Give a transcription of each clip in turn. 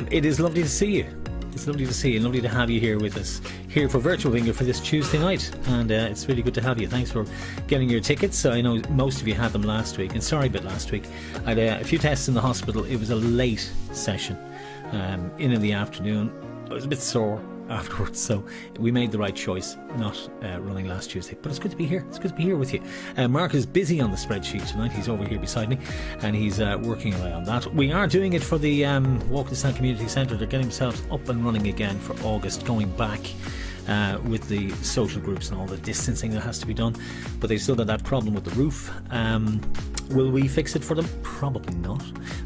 It is lovely to see you. It's lovely to see you, lovely to have you here with us, here for Virtual Bingo for this Tuesday night, and it's really good to have you. Thanks for getting your tickets. I know most of you had them last week, and sorry about last week. I had a few tests in the hospital. It was a late session, in the afternoon. I was a bit sore afterwards, so we made the right choice not running last Tuesday, but it's good to be here. It's good to be here with you. Mark is busy on the spreadsheet tonight. He's over here beside me, and he's working away on that. We are doing it for the Walkinstown Community Centre. They're getting themselves up and running again for August, going back with the social groups and all the distancing that has to be done, but they've still got that problem with the roof. Will we fix it for them? Probably not,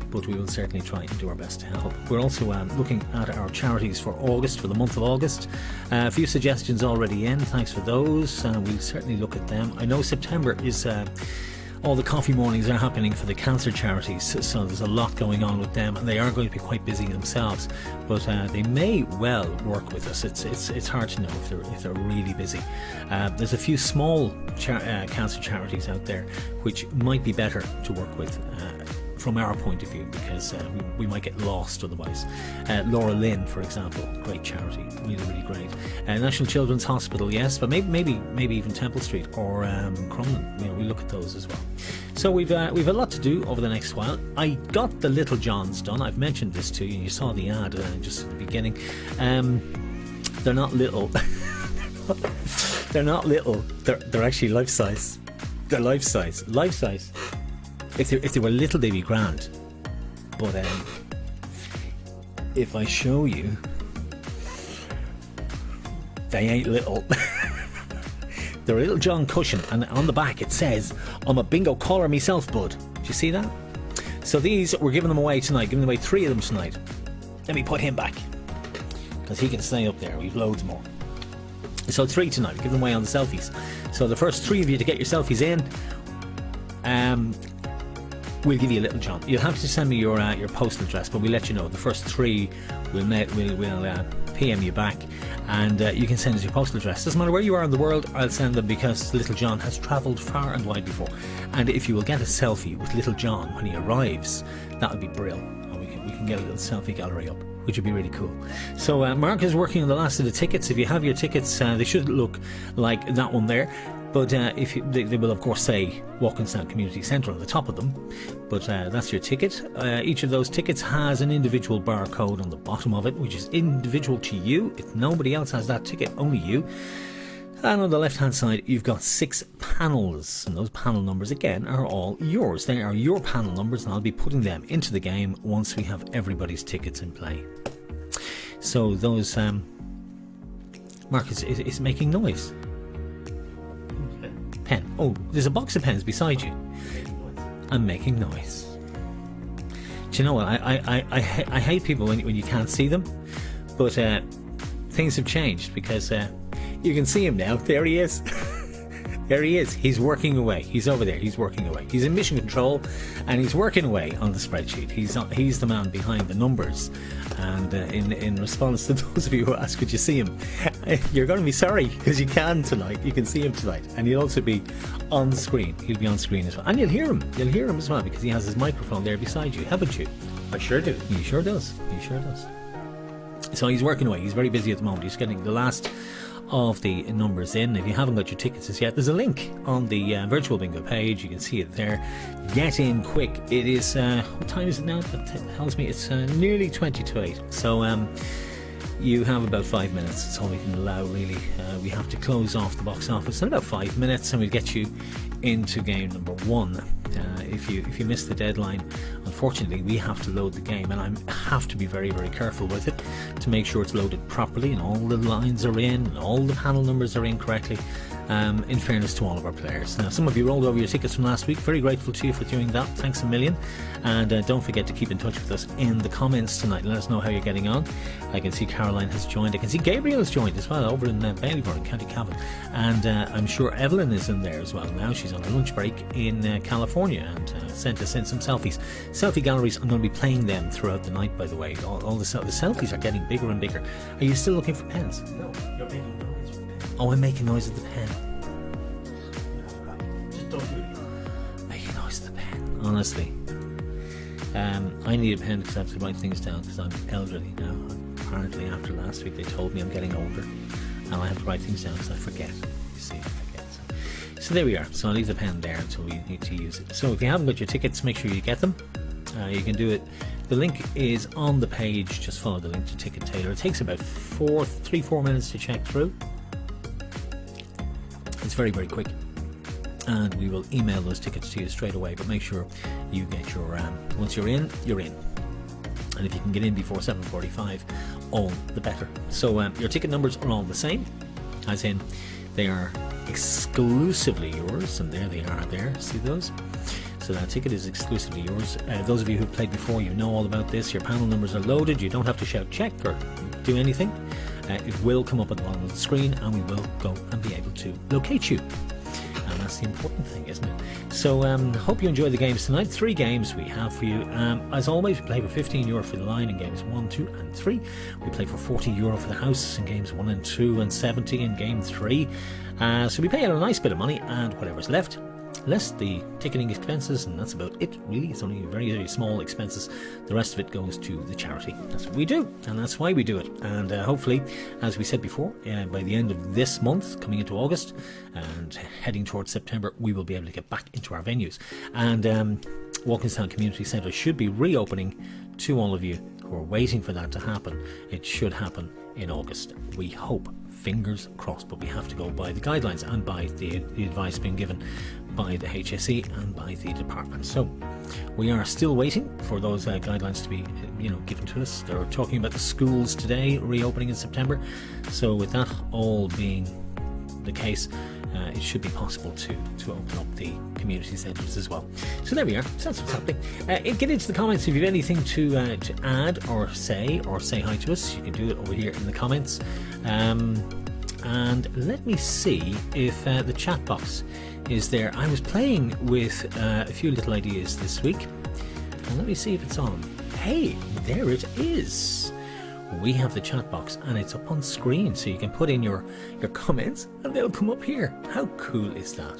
but we will certainly try and do our best to help. We're also looking at our charities for August, for the month of August. A few suggestions already in, thanks for those. We'll certainly look at them. I know September is all the coffee mornings are happening for the cancer charities, so there's a lot going on with them, and they are going to be quite busy themselves, but they may well work with us. It's hard to know if they're really busy. There's a few small cancer charities out there which might be better to work with from our point of view, because we might get lost otherwise. Laura Lynn, for example, great charity, really great. National Children's Hospital, yes, but maybe even Temple Street or Crumlin. We look at those as well. So we've a lot to do over the next while. I got the Little Johns done. I've mentioned this to you. You saw the ad just at the beginning. They're not little. They're not little. They're actually life size. They're life size. Life size. If they were little, they'd be grand. But if I show you, they ain't little. They're a Little John cushion, and on the back it says, "I'm a bingo caller myself, bud." Do you see that? So these, we're giving them away tonight. Giving away 3 of them tonight. Let me put him back, because he can stay up there. We've loads more. So 3 tonight. We're giving them away on the selfies. So the first 3 of you to get your selfies in, we'll give you a Little John. You'll have to send me your postal address, but we'll let you know. The first 3 we'll PM you back, and you can send us your postal address. Doesn't matter where you are in the world, I'll send them, because Little John has travelled far and wide before. And if you will get a selfie with Little John when he arrives, that would be brilliant. And we can get a little selfie gallery up, which would be really cool. So Mark is working on the last of the tickets. If you have your tickets, they should look like that one there. But they will of course say Walkinstown Community Centre on the top of them. But that's your ticket. Each of those tickets has an individual barcode on the bottom of it, which is individual to you. If nobody else has that ticket, only you. And on the left hand side you've got 6 panels, and those panel numbers again are all yours. They are your panel numbers, and I'll be putting them into the game once we have everybody's tickets in play. So those Mark is making noise. Pen. Oh, there's a box of pens beside you. I'm making noise. Do you know what? I hate people when you can't see them, but things have changed, because you can see him now. There he is. There he is. He's working away. He's over there. He's working away. He's in mission control, and he's working away on the spreadsheet. He's the man behind the numbers. And in response to those of you who ask, could you see him? You're going to be sorry, because you can tonight. You can see him tonight, and he'll also be on screen. He'll be on screen as well, and you'll hear him. You'll hear him as well, because he has his microphone there beside you, haven't you? I sure do. He sure does. He sure does. So he's working away. He's very busy at the moment. He's getting the last of the numbers in. If you haven't got your tickets as yet, there's a link on the virtual bingo page. You can see it there. Get in quick. It is what time is it now? That tells me it's nearly 20 to 8. So you have about 5 minutes. That's all we can allow, really. We have to close off the box office in about 5 minutes, and we'll get you into game number 1. If you miss the deadline, unfortunately we have to load the game, and I have to be very careful with it to make sure it's loaded properly, and all the lines are in, and all the panel numbers are in correctly, in fairness to all of our players. Now, some of you rolled over your tickets from last week. Very grateful to you for doing that. Thanks a million. And don't forget to keep in touch with us in the comments tonight. Let us know how you're getting on. I can see Caroline has joined. I can see Gabriel has joined as well over in Ballybor, County Cavan. And I'm sure Evelyn is in there as well now. She's on her lunch break in California, and sent us in some selfies. Selfie galleries, I'm going to be playing them throughout the night, by the way. All the selfies are getting bigger and bigger. Are you still looking for pens? No, you're making noise with the pen. Oh, I'm making noise with the pen. Just don't do it. Making noise honestly. I need a pen because I have to write things down because I'm elderly now. Apparently after last week they told me I'm getting older and I have to write things down because I forget. You see, I forget. So there we are. So I'll leave the pen there until we need to use it. So if you haven't got your tickets, make sure you get them. You can do it. The link is on the page. Just follow the link to Ticket Tailor. It takes about 3-4 minutes to check through. It's very, very quick. And we will email those tickets to you straight away, but make sure you get your once you're in, you're in. And if you can get in before 7:45, all the better. So your ticket numbers are all the same, as in they are exclusively yours, and there they are there, see those? So that ticket is exclusively yours. Those of you who've played before, you know all about this. Your panel numbers are loaded, you don't have to shout check or do anything. It will come up at the bottom of the screen and we will go and be able to locate you. And that's the important thing, isn't it? So hope you enjoy the games tonight. 3 games we have for you. As always, we play for €15 for the line in games 1, 2 and 3. We play for €40 for the house in games 1 and 2 and 70 in game 3. So we pay out a nice bit of money, and whatever's left, less the ticketing expenses, and that's about it really. It's only very, very small expenses. The rest of it goes to the charity. That's what we do, and that's why we do it. And hopefully, as we said before, by the end of this month, coming into August and heading towards September, we will be able to get back into our venues. And Walkinstown Community Centre should be reopening to all of you who are waiting for that to happen. It should happen in August, we hope. Fingers crossed, but we have to go by the guidelines and by the advice being given by the HSE and by the department. So we are still waiting for those guidelines to be given to us. They're talking about the schools today reopening in September. So with that all being the case, it should be possible to open up the community centres as well. So there we are. So that's what's happening. Get into the comments if you have anything to add or say hi to us. You can do it over here in the comments. And let me see if the chat box is there. I was playing with a few little ideas this week, and let me see if it's on. Hey, there it is. We have the chat box and it's up on screen, so you can put in your comments and they'll come up here. How cool is that?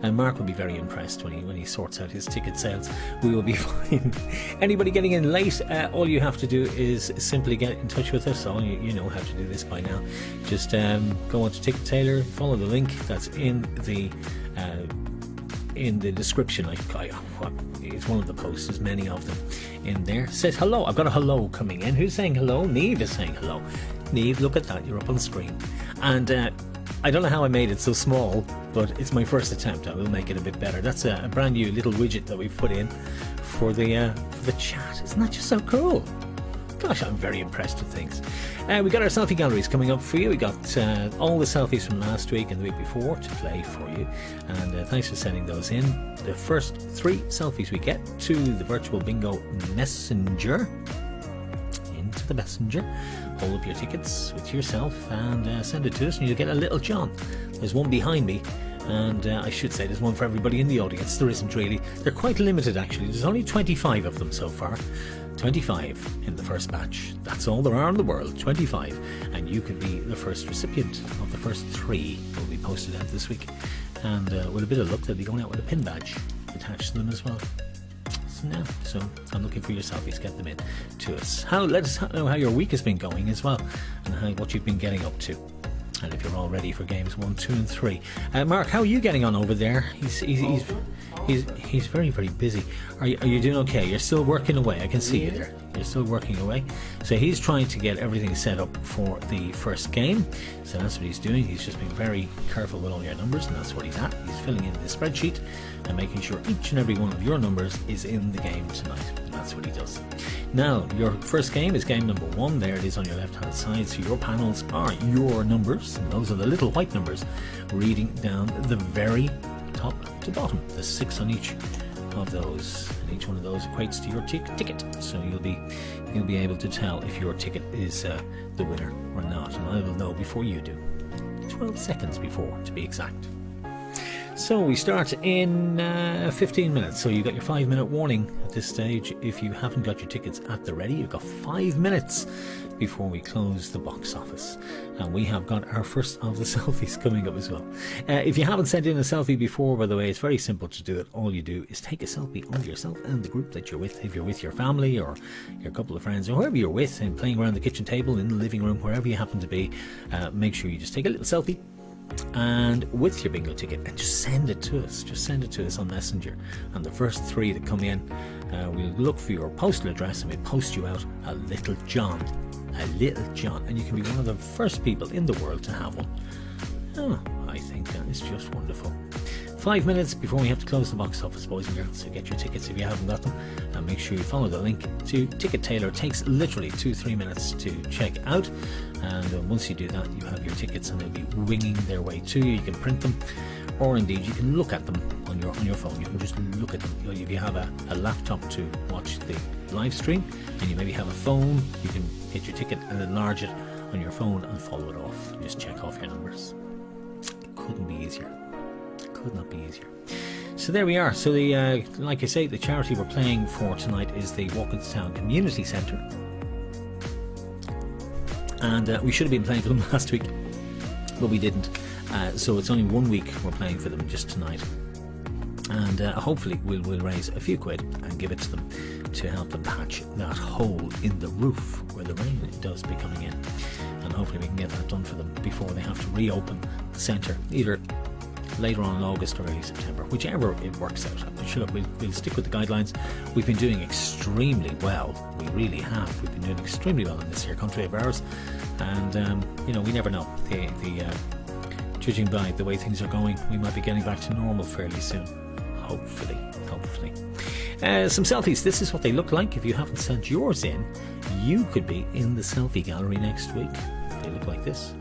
And Mark will be very impressed when he sorts out his ticket sales. We will be fine. Anybody getting in late, all you have to do is simply get in touch with us. You know how to do this by now. Just go on to Ticket Tailor, follow the link that's in the description. It's one of the posts, there's many of them in there. Says hello. I've got a hello coming in. Who's saying hello? Neve is saying hello. Neve, look at that, you're up on screen. And I don't know how I made it so small, but it's my first attempt. I will make it a bit better. That's a brand new little widget that we've put in for the chat. Isn't that just so cool? Gosh, I'm very impressed with things. We got our selfie galleries coming up for you. We got all the selfies from last week and the week before to play for you. And thanks for sending those in. The first 3 selfies we get to the virtual bingo messenger. Into the messenger. Hold up your tickets with yourself and send it to us, and you'll get a little John. There's one behind me. And I should say there's one for everybody in the audience. There isn't really. They're quite limited actually. There's only 25 of them so far. 25 in the first batch. That's all there are in the world, 25. And you could be the first recipient of the first 3 that will be posted out this week. And with a bit of luck, they'll be going out with a pin badge attached to them as well. So I'm looking for your selfies. Get them in to us. Let us know how your week has been going as well, and what you've been getting up to. And if you're all ready for games 1, 2 and 3. Mark, how are you getting on over there? He's very, very busy. Are you doing okay? You're still working away. I can see you there. You're still working away. So he's trying to get everything set up for the first game. So that's what he's doing. He's just being very careful with all your numbers, and that's what he's at. He's filling in the spreadsheet and making sure each and every one of your numbers is in the game tonight. And that's what he does. Now, your first game is game number 1. There it is on your left-hand side. So your panels are your numbers, and those are the little white numbers reading down the very top to bottom. There's 6 on each of those, and each one of those equates to your ticket. So you'll be able to tell if your ticket is the winner or not, and I will know before you do. 12 seconds before, to be exact. So we start in 15 minutes. So you've got your 5-minute warning at this stage. If you haven't got your tickets at the ready, you've got 5 minutes before we close the box office. And we have got our first of the selfies coming up as well. If you haven't sent in a selfie before, by the way, it's very simple to do it. All you do is take a selfie of yourself and the group that you're with. If you're with your family or your couple of friends or whoever you're with and playing around the kitchen table, in the living room, wherever you happen to be, make sure you just take a little selfie and with your bingo ticket and just send it to us on Messenger. And the first 3 that come in, we'll look for your postal address and we'll post you out a little John, and you can be one of the first people in the world to have one. I think that is just wonderful. 5 minutes before we have to close the box office, boys and girls, so get your tickets if you haven't got them, and make sure you follow the link to Ticket Tailor. It takes literally 2-3 minutes to check out, and once you do that, you have your tickets and they'll be winging their way to you. You can print them, or indeed you can look at them on your phone. You can just look at them. If you have a laptop to watch the live stream, and you maybe have a phone, you can get your ticket and enlarge it on your phone and follow it off. Just check off your numbers. It couldn't be easier. Could not be easier. So there we are. So the like I say, the charity we're playing for tonight is the Walkinstown Community Centre, and we should have been playing for them last week, but we didn't. So it's only 1 week we're playing for them, just tonight, and hopefully we'll raise a few quid and give it to them to help them patch that hole in the roof where the rain does be coming in, and hopefully we can get that done for them before they have to reopen the centre, either later on in August or early September, whichever it works out. But sure, we'll stick with the guidelines. We've been doing extremely well. We really have. We've been doing extremely well in this here country of ours, and we never know. Judging by the way things are going, we might be getting back to normal fairly soon. Hopefully. Some selfies. This is what they look like. If you haven't sent yours in, you could be in the selfie gallery next week. They look like this.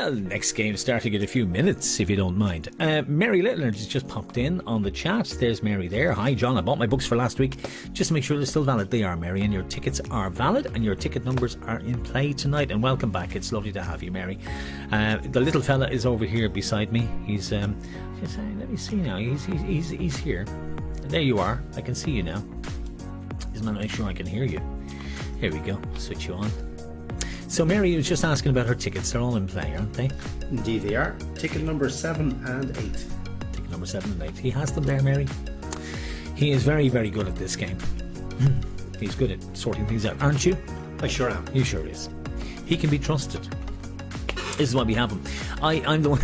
Well, next game starting in a few minutes, if you don't mind. Mary Littler has just popped in on the chat. There's Mary there. Hi, John. I bought my books for last week just to make sure they're still valid. They are, Mary, and your tickets are valid, and your ticket numbers are in play tonight. And welcome back. It's lovely to have you, Mary. The little fella is over here beside me. He's let me see now. He's here. There you are. I can see you now. Just want to make sure I can hear you. Here we go. Switch you on. So Mary was just asking about her tickets. They're all in play, aren't they? Indeed they are. Ticket number 7 and 8. Ticket number 7 and 8. He has them there, Mary. He is very, very good at this game. He's good at sorting things out, aren't you? I sure am. He sure is. He can be trusted. This is why we have him. I'm the one.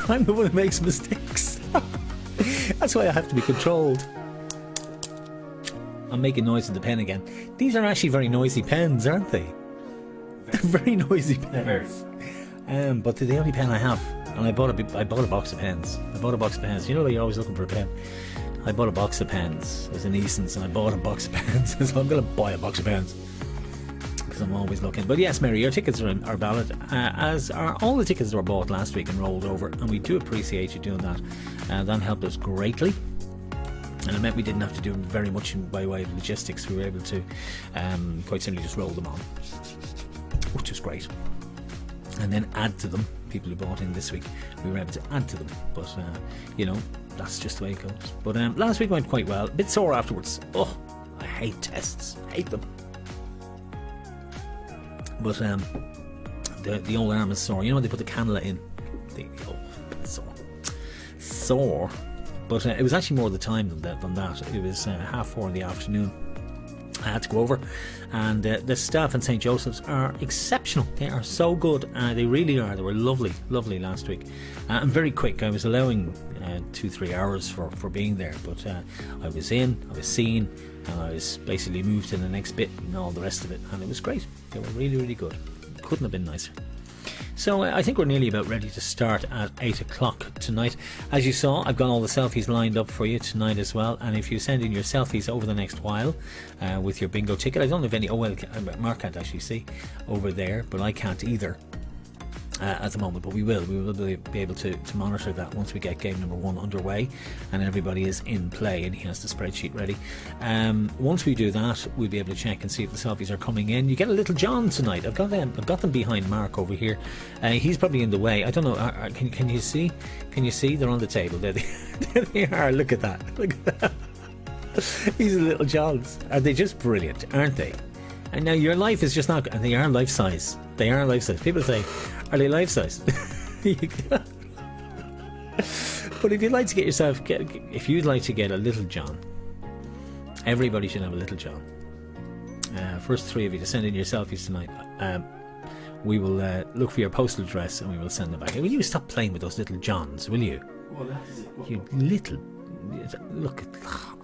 I'm the one who makes mistakes. That's why I have to be controlled. I'm making noise with the pen again. These are actually very noisy pens, aren't they? Very noisy pens. But they're the only pen I have, and I bought a box of pens. You know, you're always looking for a pen. I bought a box of pens. It was an Eason's, and I bought a box of pens. So I'm going to buy a box of pens because I'm always looking. But yes, Mary, your tickets are valid, as are all the tickets that were bought last week and rolled over, and we do appreciate you doing that. That helped us greatly. And it meant we didn't have to do very much by way of logistics. We were able to quite simply just roll them on, which was great. And then add to them. People who bought in this week, we were able to add to them. But, you know, that's just the way it goes. But last week went quite well. A bit sore afterwards. Oh, I hate tests. Hate them. But the old arm is sore. You know when they put the cannula in? Sore. But it was actually more the time than that. It was 4:30 in the afternoon. I had to go over, and the staff in St. Joseph's are exceptional. They are so good. They really are. They were lovely last week, and very quick. I was allowing 2-3 hours for being there, but I was in, I was seen, and I was basically moved to the next bit and all the rest of it, and it was great. They were really good. Couldn't have been nicer. So I think we're nearly about ready to start at 8 o'clock tonight. As you saw, I've got all the selfies lined up for you tonight as well. And if you send in your selfies over the next while with your bingo ticket, I don't know if any, Mark can't actually see over there, but I can't either at the moment. But we will be able to monitor that once we get game number 1 underway and everybody is in play and he has the spreadsheet ready. Once we do that, we'll be able to check and see if the selfies are coming in. You get a little John tonight. I've got them behind Mark over here. He's probably in the way. I don't know. Can you see? Can you see? They're on the table. There they are. Look at that. These are little Johns. Are they just brilliant? Aren't they? And now your life is just not. And they are life size. They are life size. People say, are they life size? But if you'd like to get a little John, everybody should have a little John. First 3 of you to send in your selfies tonight. We will look for your postal address and we will send them back. Will you stop playing with those little Johns, will you? Well, that's it. You little. Look,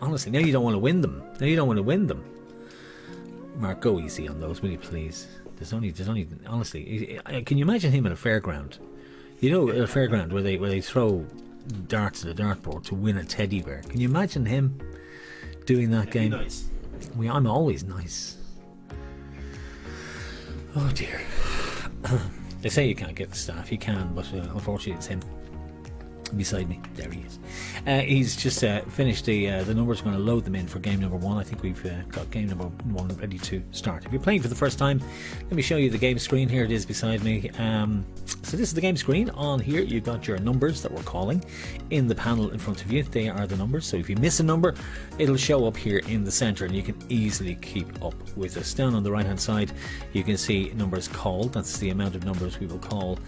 honestly, now you don't want to win them. Mark, go easy on those, will you please? There's only honestly, can you imagine him at a fairground? You know, at a fairground where they throw darts at a dartboard to win a teddy bear. Can you imagine him doing that game? Nice. I'm always nice. Oh dear. They say you can't get the staff. You can, but unfortunately it's him beside me. There he is. He's just finished the numbers. We're going to load them in for game number 1. I think we've got game number 1 ready to start. If you're playing for the first time, let me show you the game screen. Here it is beside me. So this is the game screen. On here you've got your numbers that we're calling in the panel in front of you. They are the numbers. So if you miss a number, it'll show up here in the center and you can easily keep up with us. Down on the right hand side you can see numbers called. That's the amount of numbers we will call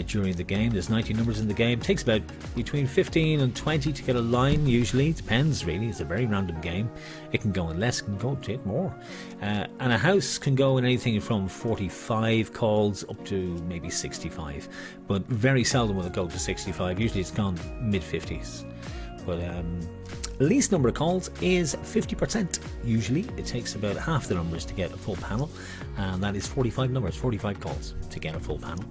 during the game. There's 90 numbers in the game. It takes about between 15 and 20 to get a line usually. It depends really. It's a very random game. It can go in less, it can go to more. And a house can go in anything from 45 calls up to maybe 65. But very seldom will it go to 65. Usually it's gone mid-50s. But least number of calls is 50%. Usually it takes about half the numbers to get a full panel, and that is 45 numbers, 45 calls to get a full panel.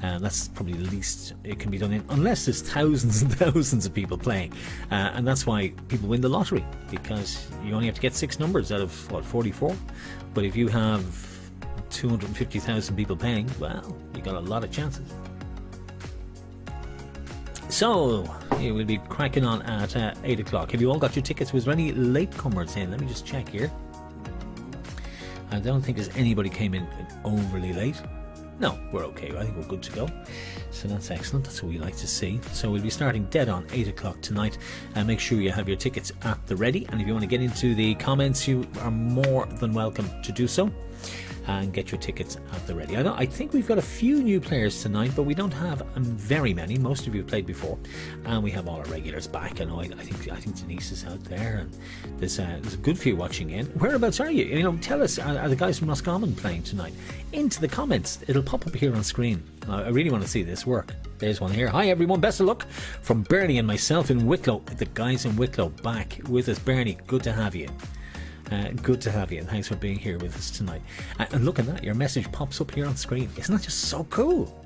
That's probably the least it can be done in, unless there's thousands and thousands of people playing, and that's why people win the lottery, because you only have to get 6 numbers out of 44. But if you have 250,000 people playing, well, you got a lot of chances. So, we'll be cracking on at 8 o'clock. Have you all got your tickets? Was there any latecomers in? Let me just check here. I don't think there's anybody came in overly late. No, we're okay. I think we're good to go. So that's excellent. That's what we like to see. So we'll be starting dead on 8 o'clock tonight. Make sure you have your tickets at the ready. And if you want to get into the comments, you are more than welcome to do so. And get your tickets at the ready. I think we've got a few new players tonight, but we don't have very many. Most of you have played before, and we have all our regulars back. I know. I think Denise is out there, and there's a good few watching in. Whereabouts are you? You know, tell us. Are the guys from Roscommon playing tonight? Into the comments. It'll pop up here on screen. I really want to see this work. There's one here. Hi everyone, best of luck from Bernie and myself in Wicklow. The guys in Wicklow back with us. Bernie, good to have you. Good to have you, and thanks for being here with us tonight. And look at that, your message pops up here on screen. Isn't that just so cool?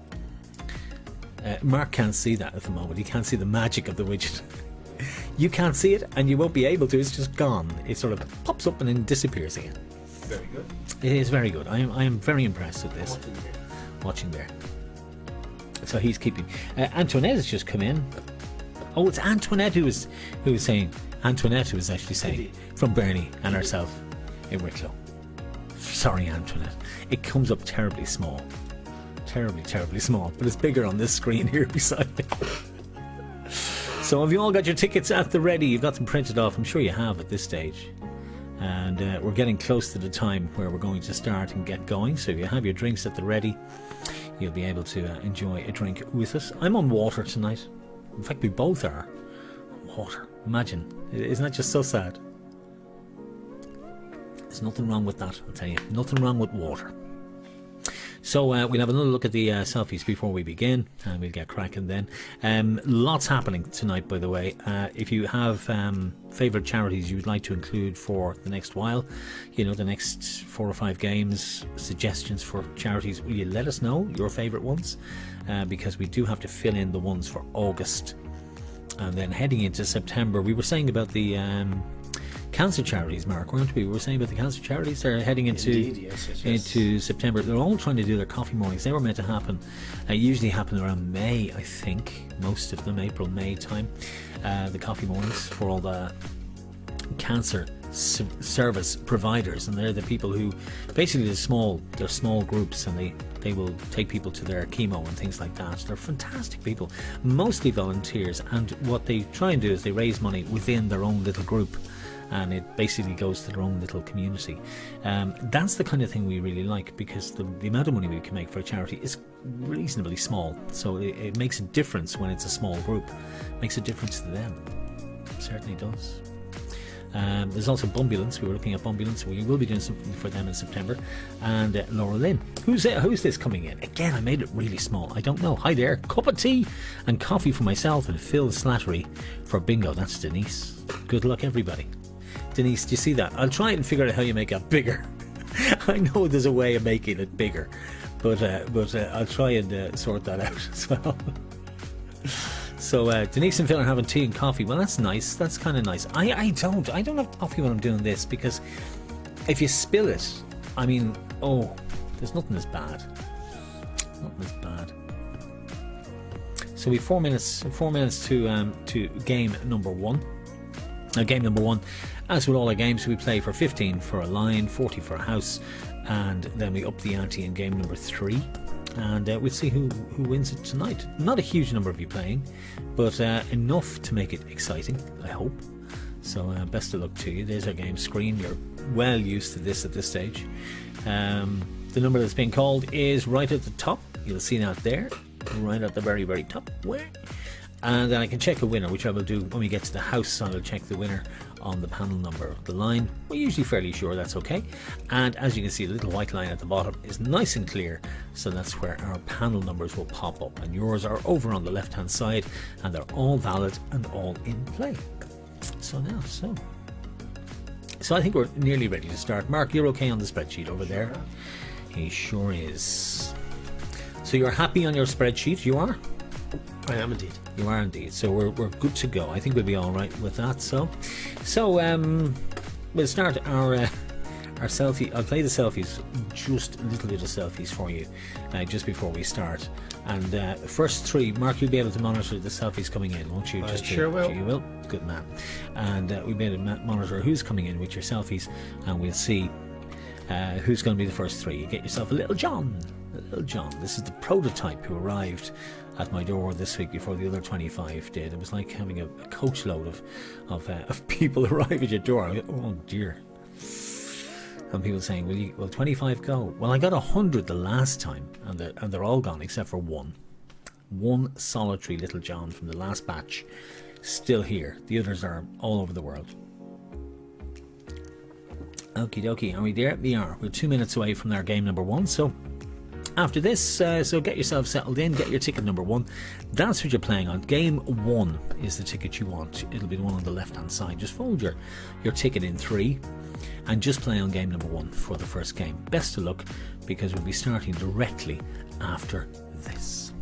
Mark can't see that at the moment. He can't see the magic of the widget. You can't see it, and you won't be able to. It's just gone. It sort of pops up and then disappears again. Very good. It is very good. I am very impressed with this. Watching there. So he's keeping. Antoinette has just come in. Oh, it's Antoinette who was saying. Antoinette was actually saying from Bernie and herself in Wicklow. Sorry, Antoinette. It comes up terribly small. Terribly small. But it's bigger on this screen here beside me. So have you all got your tickets at the ready? You've got them printed off. I'm sure you have at this stage. And we're getting close to the time where we're going to start and get going. So if you have your drinks at the ready, you'll be able to enjoy a drink with us. I'm on water tonight. In fact, we both are. Water. Imagine. Isn't that just so sad? There's nothing wrong with that, I'll tell you. Nothing wrong with water. So we'll have another look at the selfies before we begin, and we'll get cracking then. Lots happening tonight, by the way. If you have favourite charities you would like to include for the next while, you know, the next 4 or 5 games, suggestions for charities, will you let us know your favourite ones? Because we do have to fill in the ones for August. And then heading into September, we were saying about the cancer charities, Mark, weren't we? We were saying about the cancer charities. They're heading into into September. They're all trying to do their coffee mornings. They were meant to happen. Usually happen around May, I think. Most of them, April, May time. The coffee mornings for all the cancer service providers, and they're the people who basically they're small groups, and they will take people to their chemo and things like that. They're fantastic people, mostly volunteers, and what they try and do is they raise money within their own little group, and it basically goes to their own little community. That's the kind of thing we really like, because the amount of money we can make for a charity is reasonably small, so it makes a difference when it's a small group. It makes a difference to them. It certainly does. There's also Bumbulance. We were looking at Bumbulance. We will be doing something for them in September. And Laura Lynn. Who's this coming in? Again, I made it really small. I don't know. Hi there. Cup of tea and coffee for myself, and Phil Slattery for bingo. That's Denise. Good luck, everybody. Denise, do you see that? I'll try and figure out how you make that bigger. I know there's a way of making it bigger, but I'll try and sort that out as well. So Denise and Phil are having tea and coffee. Well, that's nice. That's kind of nice. I don't have coffee when I'm doing this, because if you spill it, I mean, there's nothing as bad. Nothing as bad. So we've 4 minutes to game number 1. Game number 1, as with all our games, we play for 15 for a line, 40 for a house, and then we up the ante in game number 3. And we'll see who wins it tonight. Not a huge number of you playing, but enough to make it exciting, I hope. So best of luck to you. There's our game screen. You're well used to this at this stage. The number that's being called is right at the top. You'll see that there, right at the very, very top. And then I can check a winner, which I will do when we get to the house. I will check the winner on the panel number of the line. We're usually fairly sure that's okay. And as you can see, the little white line at the bottom is nice and clear, so that's where our panel numbers will pop up, and yours are over on the left hand side, and they're all valid and all in play. So I think we're nearly ready to start. Mark, you're okay on the spreadsheet over there? He sure is. So you're happy on your spreadsheet? You are? I am indeed. You are indeed. So we're good to go. I think we'll be all right with that. So we'll start our our selfie. I'll play the selfies, just a little bit of selfies for you, just before we start. And first three, Mark, you'll be able to monitor the selfies coming in, won't you? Sure will. You will. Good man. And we'll be able to monitor who's coming in with your selfies, and we'll see who's going to be the first three. You get yourself a little John. Little John. This is the prototype who arrived at my door this week before the other 25 did. It was like having a coachload of people arrive at your door. Oh dear. And people saying, will 25 go? Well, I got 100 the last time, and they're all gone except for one. One solitary little John from the last batch still here. The others are all over the world. Okie dokie, are we there? We are. We're 2 minutes away from our game number 1, so after this, so get yourself settled in, get your ticket number 1. That's what you're playing on. Game 1 is the ticket you want. It'll be the one on the left hand side. Just fold your ticket in 3 and just play on game number 1 for the first game. Best of luck, because we'll be starting directly after this.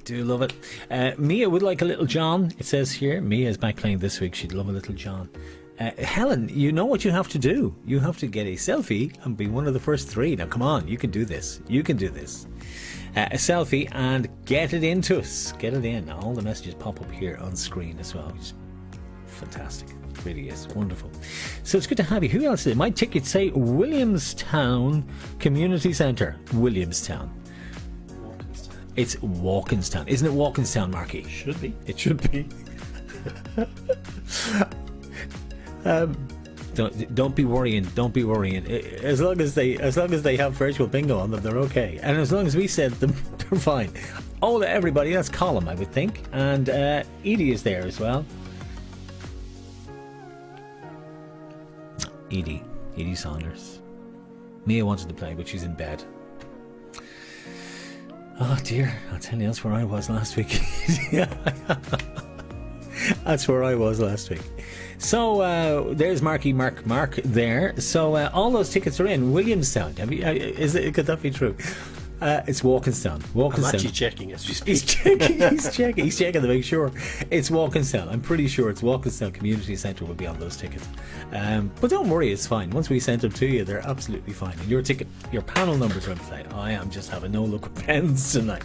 Do love it. Mia would like a little John. It says here, Mia's back playing this week. She'd love a little John. Helen, you know what you have to do. You have to get a selfie and be one of the first 3. Now, come on, you can do this. You can do this. A selfie and get it into us. Get it in. All the messages pop up here on screen as well. It's fantastic. It really is. Wonderful. So it's good to have you. Who else is it? My tickets say Williamstown Community Centre. Williamstown. It's Walkinstown. Isn't it Walkinstown, Marky? Should be. It should be. Don't be worrying. Don't be worrying. As long as they have virtual bingo on them, they're okay. And as long as we said them, they're fine. Oh, everybody, that's Colin, I would think. And Edie is there as well. Edie Saunders. Mia wanted to play, but she's in bed. Oh dear, I'll tell you, that's where I was last week. That's where I was last week. So there's Mark there. So all those tickets are in Williamstown. Could that be true? It's Walkinstown. I'm actually checking as we speak. He's checking to make sure. It's Walkinstown. I'm pretty sure it's Walkinstown Community Centre will be on those tickets. But don't worry, it's fine. Once we send them to you, they're absolutely fine. And your panel numbers are in play. I am just having no luck with pens tonight.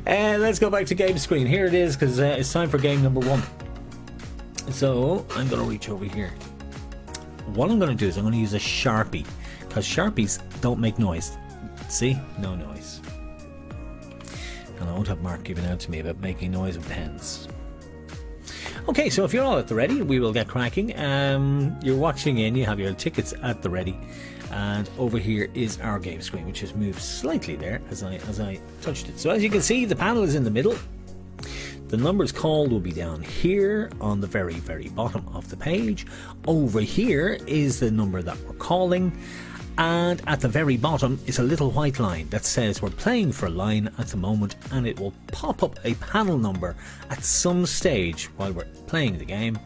Let's go back to game screen. Here it is, because it's time for game number 1. So I'm going to reach over here. What I'm going to do is I'm going to use a Sharpie, because Sharpies don't make noise. See? No noise. And I won't have Mark giving out to me about making noise with pens. Okay, so if you're all at the ready, we will get cracking. You're watching in, you have your tickets at the ready. And over here is our game screen, which has moved slightly there as I touched it. So as you can see, the panel is in the middle. The numbers called will be down here on the very, very bottom of the page. Over here is the number that we're calling. And at the very bottom is a little white line that says we're playing for a line at the moment, and it will pop up a panel number at some stage while we're playing the game,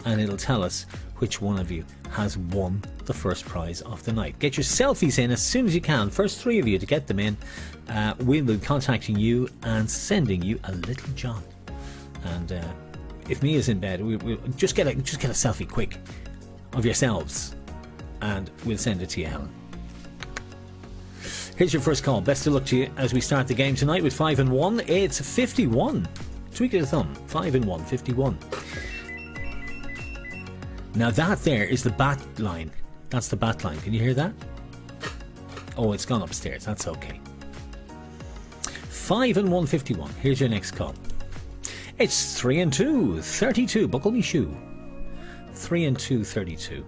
and it'll tell us which one of you has won the first prize of the night. Get your selfies in as soon as you can. First 3 of you to get them in, we'll be contacting you and sending you a little John. And if Mia's in bed, we'll just get a selfie quick of yourselves, and we'll send it to you, Helen. Here's your first call. Best of luck to you as we start the game tonight with 5 and 1. It's 51. Tweak of the thumb. 5 and 1, 51. Now that there is the bat line. That's the bat line. Can you hear that? Oh, it's gone upstairs. That's okay. 5 and 1, 51. Here's your next call. It's 3 and 2, 32. Buckle me shoe. 3 and 2, 32.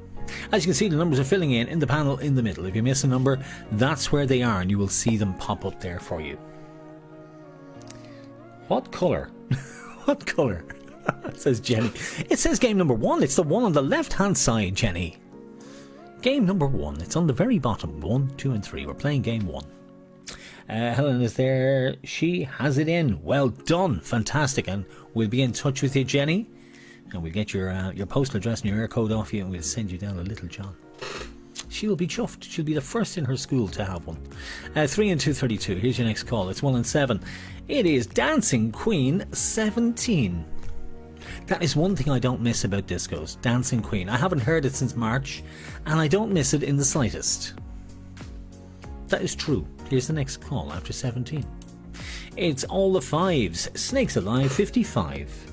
As you can see, the numbers are filling in the panel in the middle. If you miss a number, that's where they are, and you will see them pop up there for you. What colour? What colour? Says Jenny. It says game number 1. It's the one on the left-hand side, Jenny. Game number 1. It's on the very bottom. 1, 2 and 3. We're playing game 1. Helen is there. She has it in. Well done. Fantastic. And we'll be in touch with you, Jenny. And we'll get your postal address and your air code off you, and we'll send you down a Little John. She will be chuffed. She'll be the first in her school to have one. 3 and 2, 32. Here's your next call. It's 1 and 7. It is Dancing Queen 17. That is one thing I don't miss about discos. Dancing Queen. I haven't heard it since March, and I don't miss it in the slightest. That is true. Here's the next call after 17. It's all the fives. Snakes Alive 55.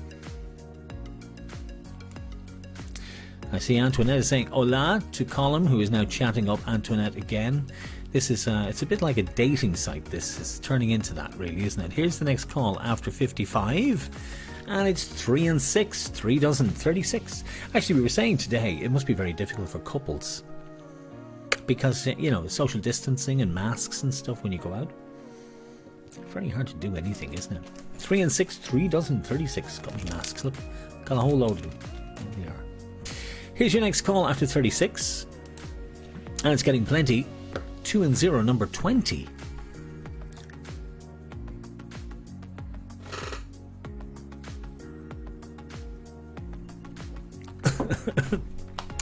I see Antoinette is saying hola to Colin, who is now chatting up Antoinette again. This is it's a bit like a dating site. This is turning into that, really, isn't it? Here's the next call after 55, and it's 3 and 6, 3 dozen, 36. Actually, we were saying today it must be very difficult for couples because, you know, social distancing and masks and stuff when you go out. Very hard to do anything, isn't it? 3 and 6, 3 dozen, 36. Got me masks. Look, got a whole load of them. There they are. Here's your next call after 36, and it's getting plenty. 2 and 0, number 20.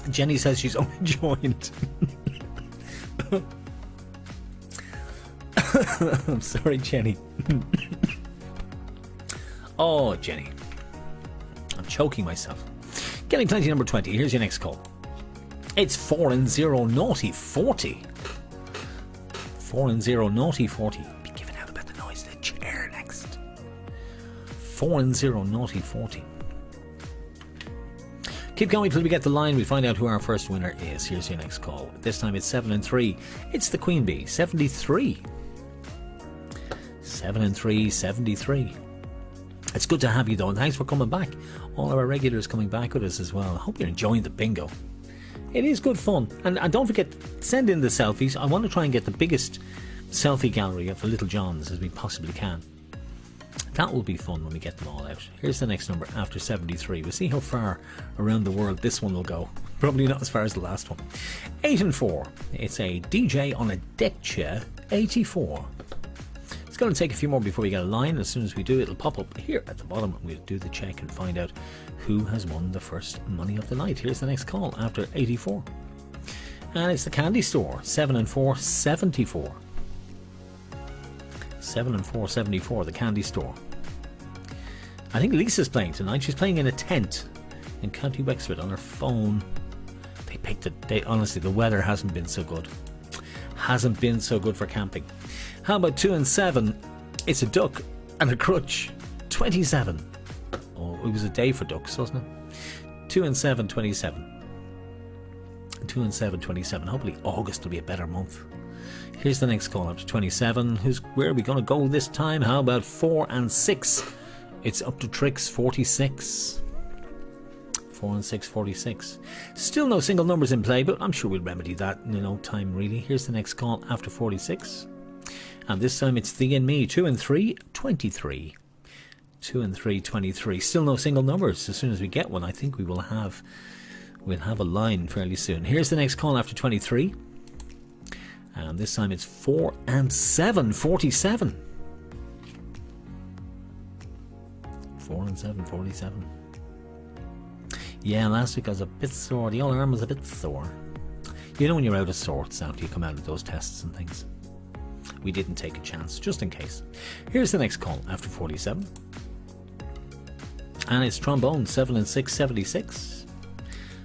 Jenny says she's only joined. I'm sorry, Jenny. Oh, Jenny. I'm choking myself. Getting plenty, number 20. Here's your next call. It's 4 and 0, naughty 40. 4 and 0, naughty 40. Be giving out about the noise of the chair next. 4 and 0, naughty 40. Keep going till we get the line. We'll find out who our first winner is. Here's your next call. This time it's 7 and 3. It's the Queen Bee, 73. 7 and 3, 73. It's good to have you though, and thanks for coming back. All our regulars coming back with us as well. I hope you're enjoying the bingo. It is good fun. And don't forget, send in the selfies. I want to try and get the biggest selfie gallery of the Little Johns as we possibly can. That will be fun when we get them all out. Here's the next number after 73. We'll see how far around the world this one will go. Probably not as far as the last one. 8 and 4. It's a DJ on a deck chair, 84. It's going to take a few more before we get a line. As soon as we do, it'll pop up here at the bottom, and we'll do the check and find out who has won the first money of the night. Here's the next call after 84. And it's the Candy Store, 7 and 4, 74. 7 and 4, 74, the Candy Store. I think Lisa's playing tonight. She's playing in a tent in County Wexford on her phone. They picked it. Honestly, the weather hasn't been so good. Hasn't been so good for camping. How about 2 and 7? It's a duck and a crutch. 27. Oh, it was a day for ducks, wasn't it? 2 and 7, 27. 2 and 7, 27. Hopefully August will be a better month. Here's the next call up to 27. Where are we going to go this time? How about 4 and 6? It's up to tricks, 46. 4 and 6, 46. Still no single numbers in play, but I'm sure we'll remedy that in no time, really. Here's the next call after 46. And this time it's thee and me. 2 and 3, 23. 2 and 3, 23. Still no single numbers. As soon as we get one, I think we'll have a line fairly soon. Here's the next call after 23. And this time it's 4 and 7, 47. 4 and 7, 47. Yeah, last week I was a bit sore. The old arm was a bit sore. You know when you're out of sorts after you come out of those tests and things. We didn't take a chance, just in case. Here's the next call after 47. And it's trombone, 7 and 6, 76.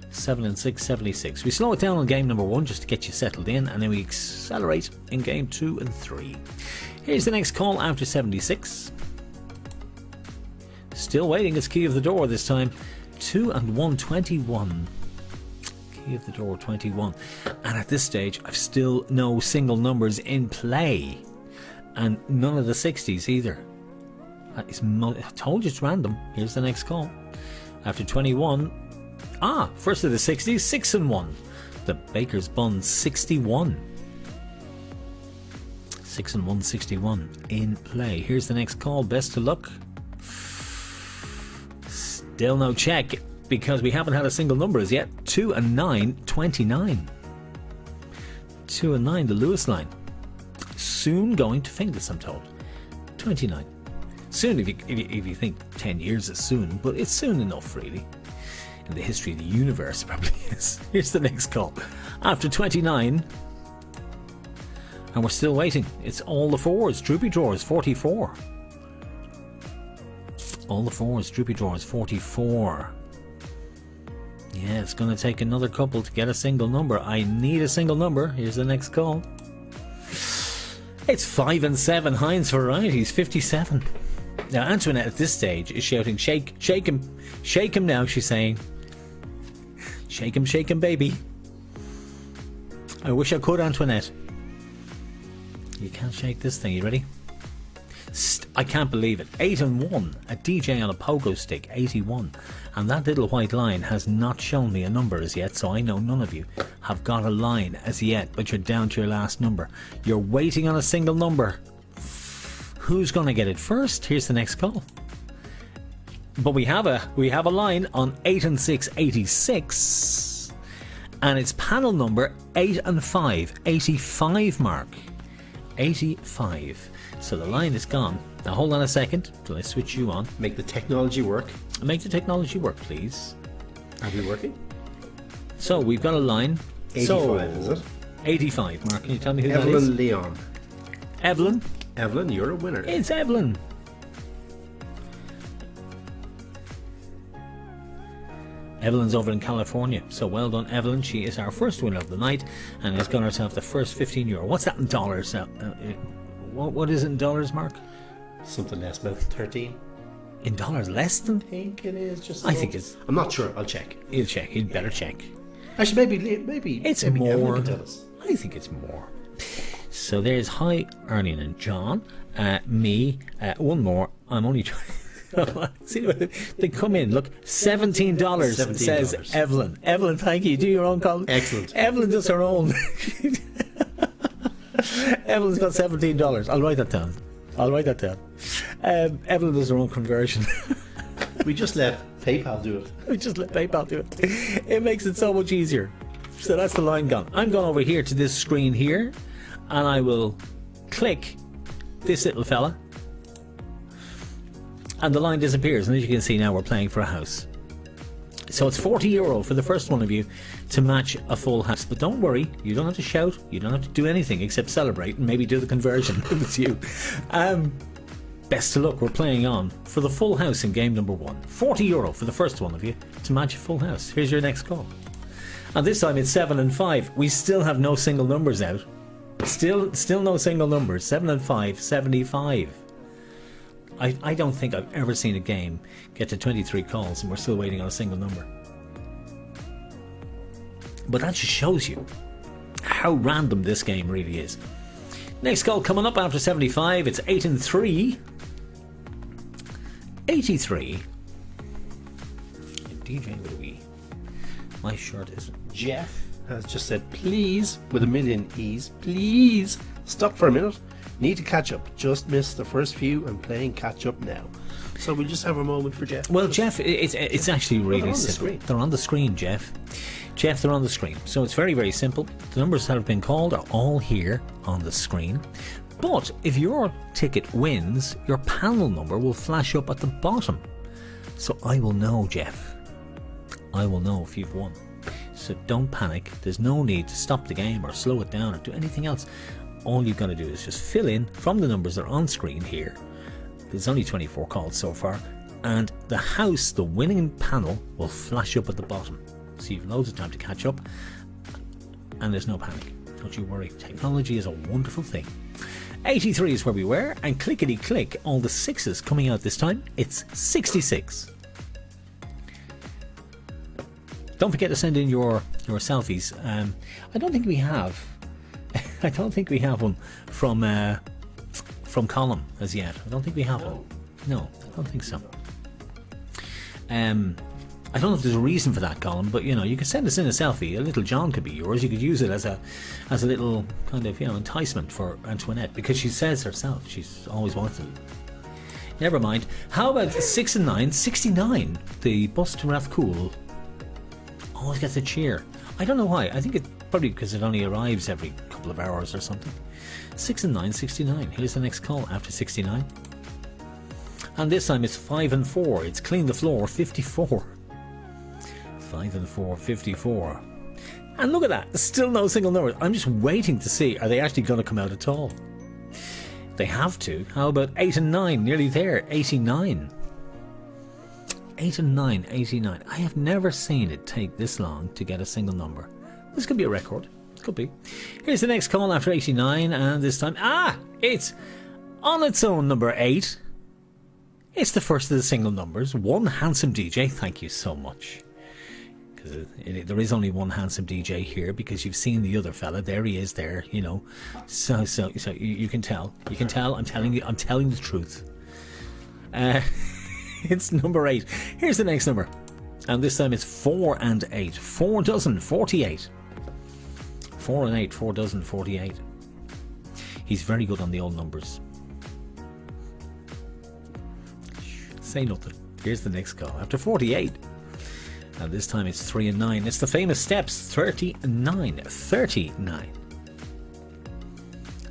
7 and 6, 76. We slow it down on game number 1 just to get you settled in, and then we accelerate in game 2 and 3. Here's the next call after 76. Still waiting. It's key of the door this time. 2 and 1, 21. Key of the door, 21. And at this stage, I've still no single numbers in play. And none of the 60s either. I told you it's random. Here's the next call. After 21. First of the 60s, 6 and 1. The Baker's Bun, 61. 6 and 1, 61 in play. Here's the next call. Best of luck. Still no check because we haven't had a single number as yet. 2 and 9, 29. 2 and 9, the Lewis line. Soon going to Finglas, I'm told. 29. Soon, if you think 10 years is soon, but it's soon enough, really. In the history of the universe, probably is. Here's the next call. After 29, and we're still waiting. It's all the 4s. Droopy drawers, 44. All the 4s. Droopy drawers, 44. Yeah, it's going to take another couple to get a single number. I need a single number. Here's the next call. It's 5 and 7. Heinz Varieties, 57. Now, Antoinette at this stage is shouting, shake him now, she's saying. Shake him, baby. I wish I could, Antoinette. You can't shake this thing, you ready? I can't believe it. 8 and 1, a DJ on a pogo stick, 81. And that little white line has not shown me a number as yet, so I know none of you have got a line as yet, but you're down to your last number. You're waiting on a single number. Who's going to get it first? Here's the next call. But we have a line on 8 and 6, 86. And it's panel number 8 and 5, 85 mark. 85. So the line is gone. Now hold on a second till I switch you on. Make the technology work. Make the technology work, please. Are we working? So we've got a line. 85, is it? 85. Mark, can you tell me who Evelyn that is? Leon. Evelyn? Evelyn, you're a winner. It's Evelyn. Evelyn's over in California, so well done, Evelyn. She is our first winner of the night and has got herself the first €15. What's that in dollars? What is it in dollars, Mark? Something less, about 13. In dollars less than? I think it is. think it's. I'm not sure. I'll check. You'll check. You'd better check. Actually, maybe it's maybe more. Evelyn can tell us. I think it's more. So there's hi, Ernie and John. Me. One more. I'm only trying. See, they come in. Look, $17 says Evelyn. Evelyn, thank you. Do your own call. Excellent. Evelyn does her own. Evelyn's got $17. I'll write that down. Evelyn does her own conversion. We just let PayPal do it. It makes it so much easier. So that's the line gone. I'm going over here to this screen here, and I will click this little fella. And the line disappears, and as you can see now we're playing for a house. So it's €40 for the first one of you to match a full house. But don't worry, you don't have to shout, you don't have to do anything except celebrate and maybe do the conversion if it's you. Best of luck, we're playing on for the full house in game number 1. €40 for the first one of you to match a full house. Here's your next call. And this time it's 7 and 5. We still have no single numbers out. Still no single numbers. 7 and 5, 75. I don't think I've ever seen a game get to 23 calls and we're still waiting on a single number. But that just shows you how random this game really is. Next call coming up after 75. It's 8 and 3. 83. DJ with a wee. My shirt is... Jeff has just said, please, with a million E's, please stop for a minute. Need to catch up. Just missed the first few and playing catch up now. So we'll just have a moment for Jeff. Well, Jeff, it's actually really simple. They're on the screen, Jeff. Jeff, they're on the screen. So it's very, very simple. The numbers that have been called are all here on the screen. But if your ticket wins, your panel number will flash up at the bottom. So I will know, Jeff. I will know if you've won. So don't panic. There's no need to stop the game or slow it down or do anything else. All you've got to do is just fill in from the numbers that are on screen here. There's only 24 calls so far. and the house, the winning panel, will flash up at the bottom. So you've loads of time to catch up, and there's no panic. Don't you worry. Technology is a wonderful thing. 83 is where we were, and clickety click, all the sixes coming out this time. It's 66. Don't forget to send in your selfies. I don't think we have. I don't think we have one from Column as yet. I don't think we have one. No, I don't think so. I don't know if there's a reason for that, Colin, but you know, you could send us in a selfie. A little John could be yours. You could use it as a little kind of, you know, enticement for Antoinette, because she says herself she's always wanted it. Never mind. How about 6 and 9? 69. The bus to Rathcoole always gets a cheer. I don't know why. I think it's probably because it only arrives every couple of hours or something. 6 and 9, 69. Here's the next call after 69. And this time it's 5 and 4. It's clean the floor, 54. 5 and 4, 54. And look at that, there's still no single numbers. I'm just waiting to see, are they actually going to come out at all? They have to. How about 8 and 9? Nearly there, 89. 8 and 9, 89. I have never seen it take this long to get a single number. This could be a record. Could be. Here's the next call after 89, and this time, it's on its own, number 8. It's the first of the single numbers. One handsome DJ, thank you so much. Because there is only one handsome DJ here, because you've seen the other fella. There he is there, you know. So you can tell. You can tell I'm telling the truth. It's number 8. Here's the next number. And this time it's 4 and 8. 4 dozen, 48. 4 and 8, 4 dozen, 48. He's very good on the old numbers. Say nothing. Here's the next call after 48. And this time it's 3 and 9. It's the famous steps, 39. 39.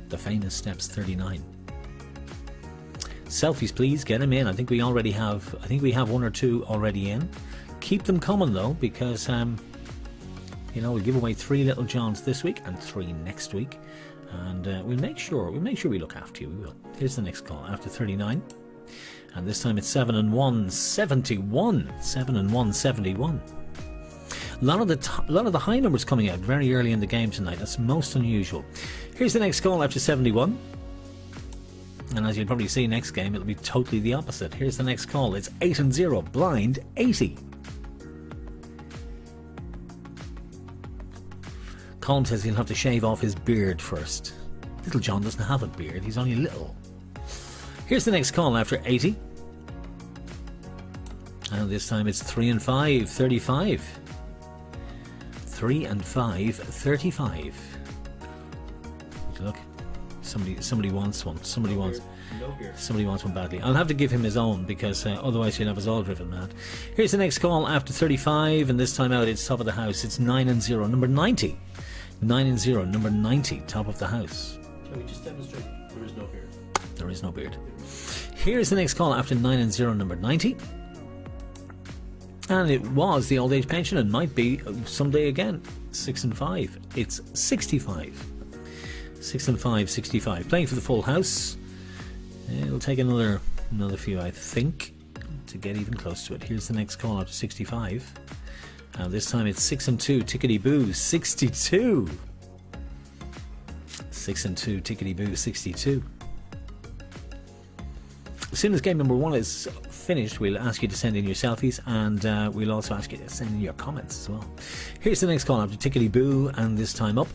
The famous steps, 39. Selfies, please, get them in. I think we have 1 or 2 already in. Keep them coming though, because you know, we'll give away 3 little Johns this week and 3 next week, and we'll make sure we look after you. We will. Here's the next call after 39, and this time it's 7 and 1, 71. 7 and 1, 71. A lot of the high numbers coming out very early in the game tonight. That's most unusual. Here's the next call after 71. And as you'll probably see next game, it'll be totally the opposite. Here's the next call. It's 8 and 0, blind 80. Colin says he'll have to shave off his beard first. Little John doesn't have a beard, he's only little. Here's the next call after 80. And this time it's 3 and 5, 35. 3 and 5, 35. Look. Somebody wants one. Somebody wants one badly. I'll have to give him his own, because otherwise he'll have us all driven mad. Here's the next call after 35, and this time out it's top of the house. It's 9 and 0, number 90. 9 and 0, number 90, top of the house. Can we just demonstrate? There is no beard. There is no beard. Here's the next call after 9 and 0, number 90. And it was the old age pension, and might be someday again. 6 and 5. It's 65. 6 and 5, 65. Playing for the full house. It'll take another few, I think, to get even close to it. Here's the next call after 65. And this time it's 6 and 2, tickety boo, 62. 6 and 2, tickety boo, 62. As soon as game number 1 is finished, we'll ask you to send in your selfies, and we'll also ask you to send in your comments as well. Here's the next call after tickety boo, and this time up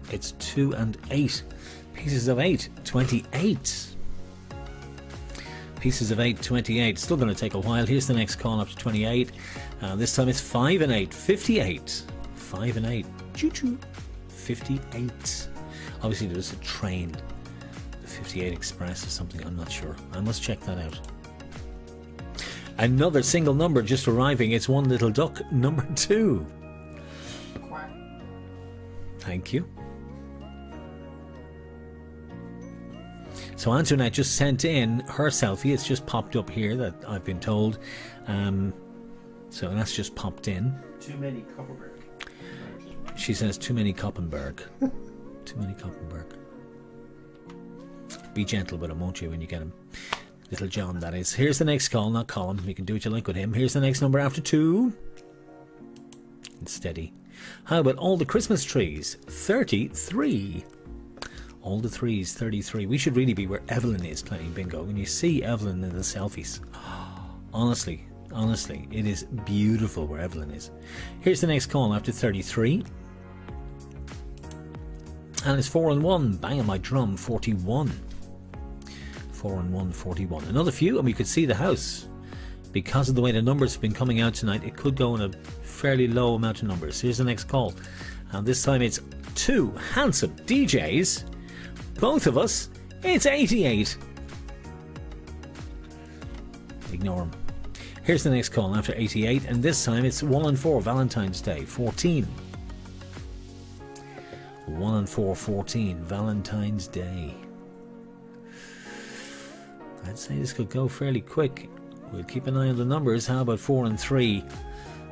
it's 2 and 8. Pieces of 8, 28. Pieces of 8, 28. Still going to take a while. Here's the next call after 28. This time it's 5 and 8, 58. 5 and 8. Choo choo. 58. Obviously there was a train. The 58 Express or something. I'm not sure. I must check that out. Another single number just arriving. It's One Little Duck, number 2. Thank you. So Antoinette just sent in her selfie. It's just popped up here, that I've been told. So that's just popped in. Too many Copperberg. She says too many Koppenberg. Too many Koppenberg. Be gentle with him, won't you, when you get him? Little John, that is. Here's the next call, not Colin. You can do what you like with him. Here's the next number after 2. It's steady. How about all the Christmas trees? 33. All the threes, 33. We should really be where Evelyn is playing bingo. When you see Evelyn in the selfies, honestly, it is beautiful where Evelyn is. Here's the next call after 33. And it's 4 and 1. Bang on my drum, 41. 4 and 1, 41. Another few, and we could see the house. Because of the way the numbers have been coming out tonight, it could go in a fairly low amount of numbers. Here's the next call. And this time it's 2 handsome DJs. Both of us. It's 88. Ignore him. Here's the next call after 88, and this time it's 1 and 4, Valentine's Day, 14. 1 and 4, 14, Valentine's Day. I'd say this could go fairly quick. We'll keep an eye on the numbers. How about 4 and 3?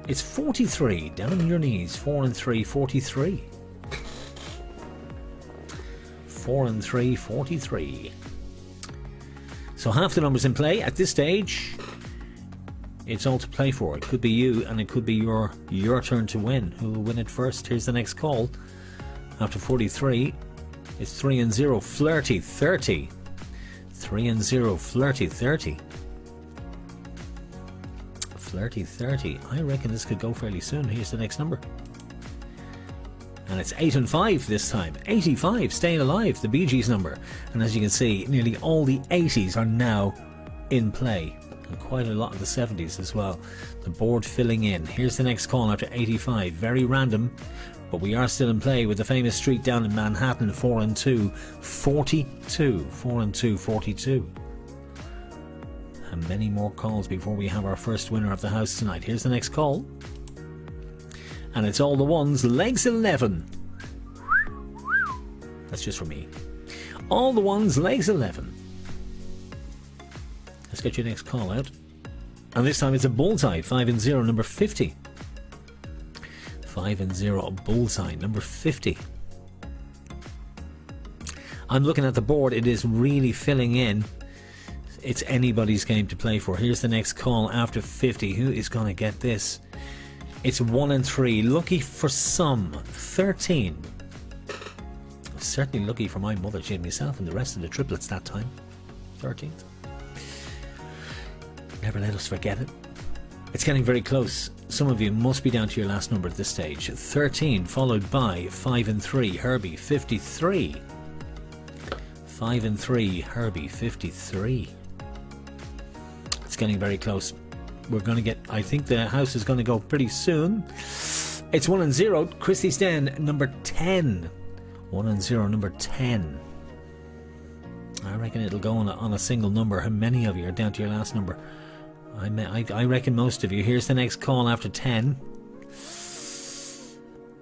It's 43. Down on your knees. 4 and 3, 43. 4 and 3, 43. So half the numbers in play at this stage. It's all to play for. It could be you, and it could be your turn to win. Who will win it first? Here's the next call. After 43, it's 3 and 0, flirty 30. 3 and 0, flirty 30. Flirty 30. I reckon this could go fairly soon. Here's the next number. And it's 8 and 5 this time. 85, staying alive, the Bee Gees number. And as you can see, nearly all the 80s are now in play. And quite a lot of the 70s as well. The board filling in. Here's the next call after 85. Very random, but we are still in play with the famous street down in Manhattan. 4 and 2, 42. 4 and 2, 42. And many more calls before we have our first winner of the house tonight. Here's the next call. And it's all the ones, legs 11. That's just for me. All the ones, legs 11. Let's get your next call out. And this time it's a bullseye, 5 and 0, number 50. 5 and 0, a bullseye, number 50. I'm looking at the board, it is really filling in. It's anybody's game to play for. Here's the next call after 50. Who is going to get this? It's 1 and 3. Lucky for some. 13. Certainly lucky for my mother, Jane, myself, and the rest of the triplets that time. 13th. Never let us forget it. It's getting very close. Some of you must be down to your last number at this stage. 13, followed by 5 and 3. Herbie, 53. 5 and 3. Herbie, 53. It's getting very close. We're going to get, I think the house is going to go pretty soon. It's 1 and 0. Christie's Den, number 10. 1 and 0, number 10. I reckon it'll go on a single number. How many of you are down to your last number? I reckon most of you. Here's the next call after 10.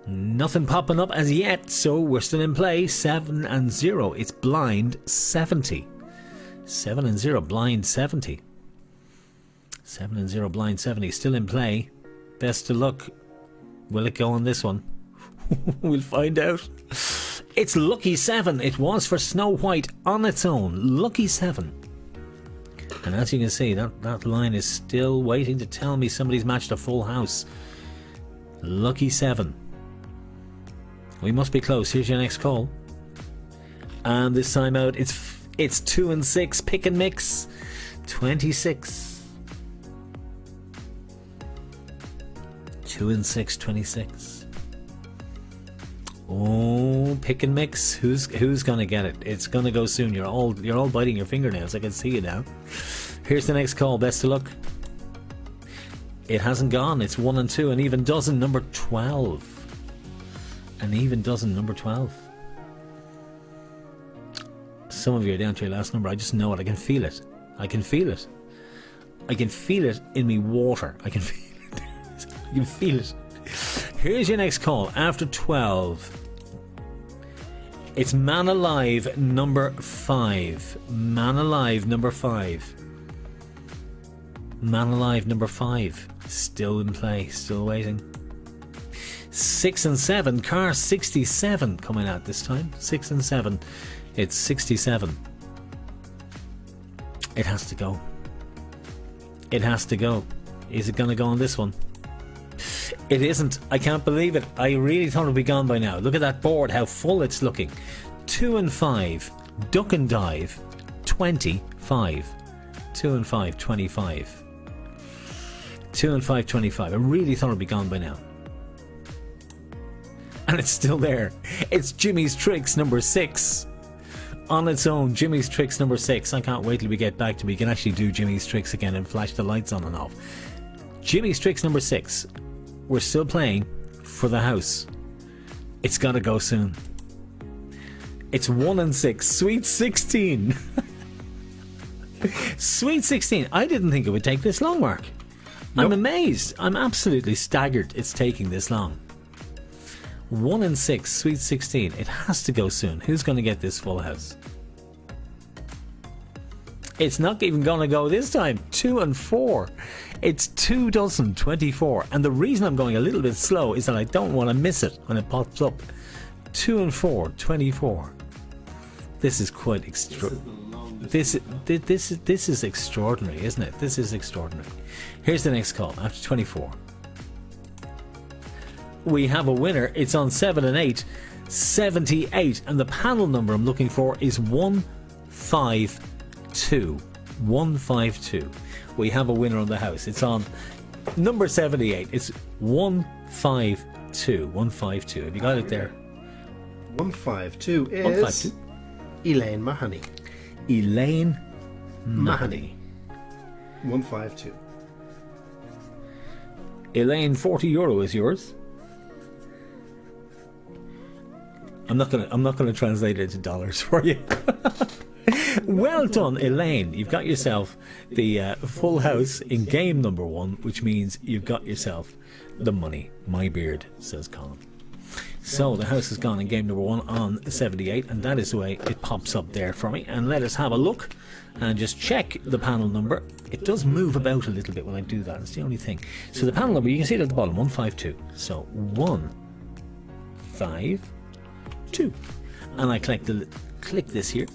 Nothing popping up as yet, so we're still in play. 7 and 0. It's blind 70. 7 and 0, blind 70. 7 and 0, blind 70. Still in play. Best of luck. Will it go on this one? We'll find out. It's Lucky 7. It was for Snow White on its own. Lucky 7. And as you can see, that line is still waiting to tell me somebody's matched a full house. Lucky 7. We must be close. Here's your next call. And this time out, it's 2 and 6. Pick and mix. 26. 2 and 6, 26. Oh, pick and mix. Who's gonna get it? It's gonna go soon. You're all biting your fingernails. I can see you now. Here's the next call. Best of luck. It hasn't gone. It's 1 and 2. An even dozen, number 12. An even dozen, number 12. Some of you are down to your last number. I just know it. I can feel it. I can feel it. I can feel it in me water. I can feel it. I can feel it. Here's your next call after 12. It's Man Alive number 5. Man Alive number 5. Man Alive number 5. Still in play, still waiting. 6 and 7. Car 67 coming out this time. 6 and 7. It's 67. It has to go. It has to go. Is it going to go on this one? It isn't. I can't believe it. I really thought it would be gone by now. Look at that board, how full it's looking. 2 and 5. Duck and dive. 25. 2 and 5, 25. 2 and 5, 25. I really thought it would be gone by now. And it's still there. It's Jimmy's Tricks number 6. On its own, Jimmy's Tricks number 6. I can't wait till we get back to we can actually do Jimmy's Tricks again and flash the lights on and off. Jimmy's Tricks number 6. We're still playing for the house. It's got to go soon. It's 1 and 6. Sweet 16. Sweet 16. I didn't think it would take this long, Mark. Nope. I'm amazed. I'm absolutely staggered it's taking this long. 1 and 6. Sweet 16. It has to go soon. Who's going to get this full house? It's not even going to go this time. 2 and 4. It's 2 dozen 24. And the reason I'm going a little bit slow is that I don't want to miss it when it pops up. 2 and 4. 24. This is quite extraordinary. This is extraordinary, isn't it? This is extraordinary. Here's the next call after 24. We have a winner. It's on 7 and 8. 78. And the panel number I'm looking for is 152. 152. We have a winner on the house. It's on number 78. It's 152. 152. Have you got it there? 152 is 152. Elaine Mahoney. Elaine Mahoney. 152. Elaine, €40 is yours. I'm not gonna translate it into dollars for you. Well done, Elaine. You've got yourself the full house in game number 1, which means you've got yourself the money. My beard, says Colin. So the house has gone in game number 1 on 78, and that is the way it pops up there for me. And let us have a look and just check the panel number. It does move about a little bit when I do that. It's the only thing. So the panel number, you can see it at the bottom, 152. So 152, and I click this here,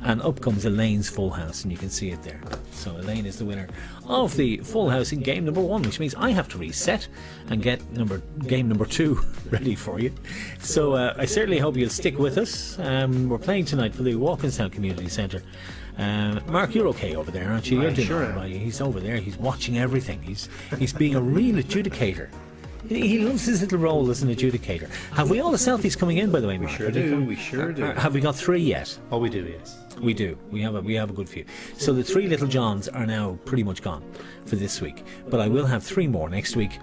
and up comes Elaine's full house, and you can see it there. So Elaine is the winner of the full house in game number 1, which means I have to reset and get game number 2 ready for you. So I certainly hope you'll stick with us. We're playing tonight for the Walkinstown Community Centre. Mark, you're okay over there, aren't you? You're doing all right. He's over there. He's watching everything. He's being a real adjudicator. He loves his little role as an adjudicator. Have we all the selfies coming in, by the way, Mark? We sure do. Have we got 3 yet? Oh, we do, yes. We do. We have a good few. So the 3 little Johns are now pretty much gone for this week. But I will have 3 more next week.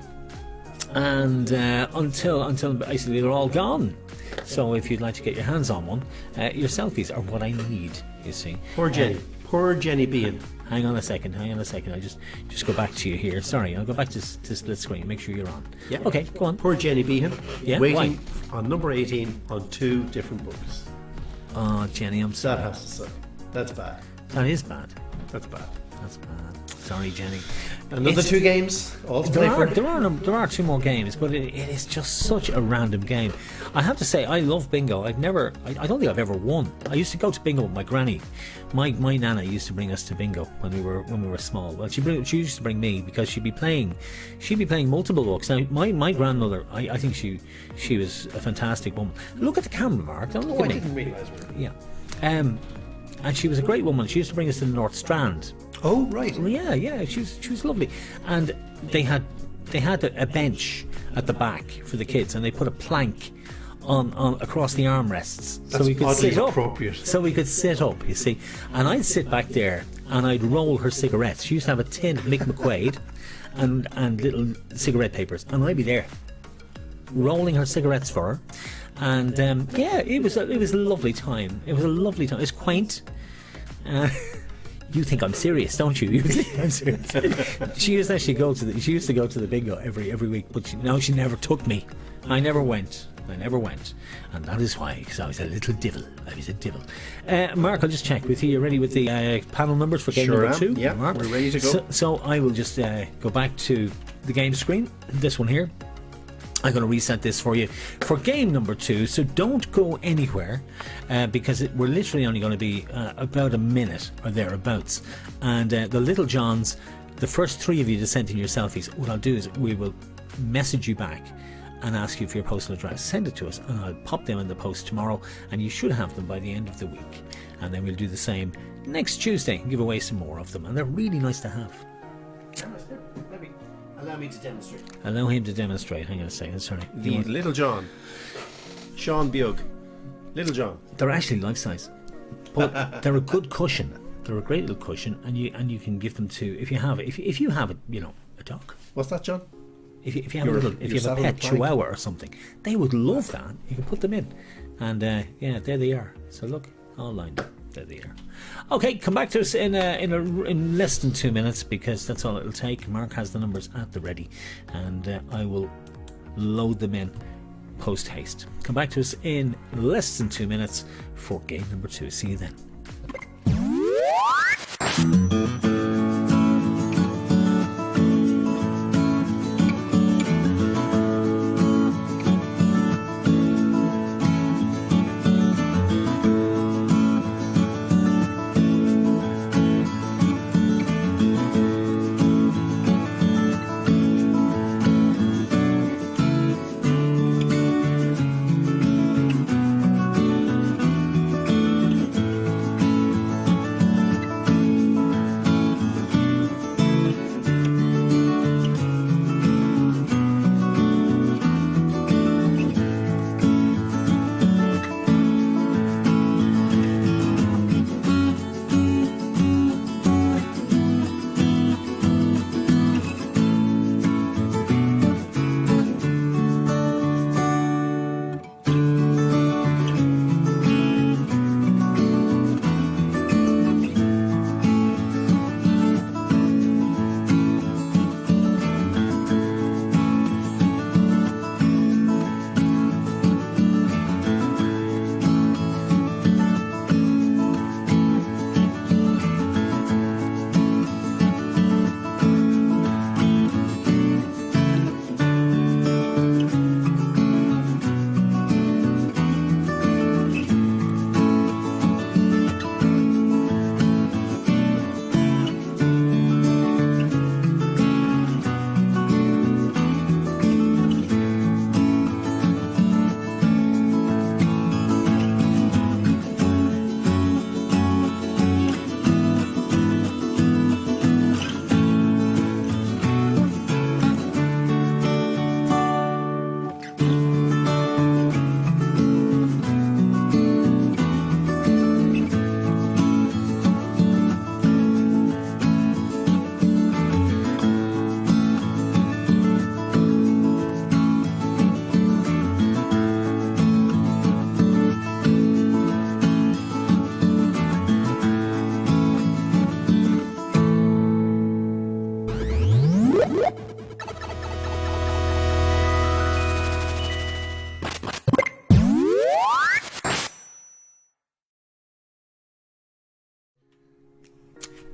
And until basically they're all gone. So if you'd like to get your hands on one, your selfies are what I need, you see. Poor Jenny. Poor Jenny Bean. Hang on a second. I just go back to you here. Sorry, I'll go back to split screen. Make sure you're on. Yeah. Okay, go on. Poor Jenny Behan. Yeah. Waiting on number 18 on 2 different books. Oh, Jenny, I'm sorry. That has to suck. That's bad. That is bad. That's bad. That's bad. Sorry, Jenny. Another 2 games. All to play for. There are 2 more games, but it is just such a random game. I have to say, I love bingo. I don't think I've ever won. I used to go to bingo with my granny. My nana used to bring us to bingo when we were small. Well, she used to bring me because she'd be playing multiple books. Now, my grandmother, I think she was a fantastic woman. Look at the camera, Mark. Don't look at me. I didn't realise. Yeah. And she was a great woman. She used to bring us to the North Strand. Oh, right. Yeah, she was lovely. And they had a bench at the back for the kids, and they put a plank on across the armrests, so we could sit up. So we could sit up, you see. And I'd sit back there and I'd roll her cigarettes. She used to have a tin of Mick McQuaid and little cigarette papers, and I'd be there rolling her cigarettes for her. And it was a lovely time. It was a lovely time. It was quaint. You think I'm serious, don't you? You think I'm serious. She used to go to the bingo every week, but she never took me. I never went, and that is why, because I was a little devil. Mark, I'll just check with you. You're ready with the panel numbers for game number 2? Yeah, Mark? we're ready to go. So I will just go back to the game screen. This one here. I'm going to reset this for you for game number 2. So don't go anywhere because we're literally only going to be about a minute or thereabouts. And the Little Johns, the first 3 of you to send in your selfies, what I'll do is we will message you back and ask you for your postal address. Send it to us and I'll pop them in the post tomorrow, and you should have them by the end of the week. And then we'll do the same next Tuesday and give away some more of them. And they're really nice to have. Allow me to demonstrate. Allow him to demonstrate. Hang on a second, sorry. The Little John. Sean Bug. Little John. They're actually life size, but they're a good cushion. They're a great little cushion, and you can give them to if you have it. If you have a dog. What's that, John? If you have a pet chihuahua or something, they would love that. You can put them in, and there they are. So look, all lined up. There they are. Okay, come back to us in less than 2 minutes, because that's all it'll take. Mark has the numbers at the ready, and I will load them in post haste. Come back to us in less than 2 minutes for game number 2. See you then.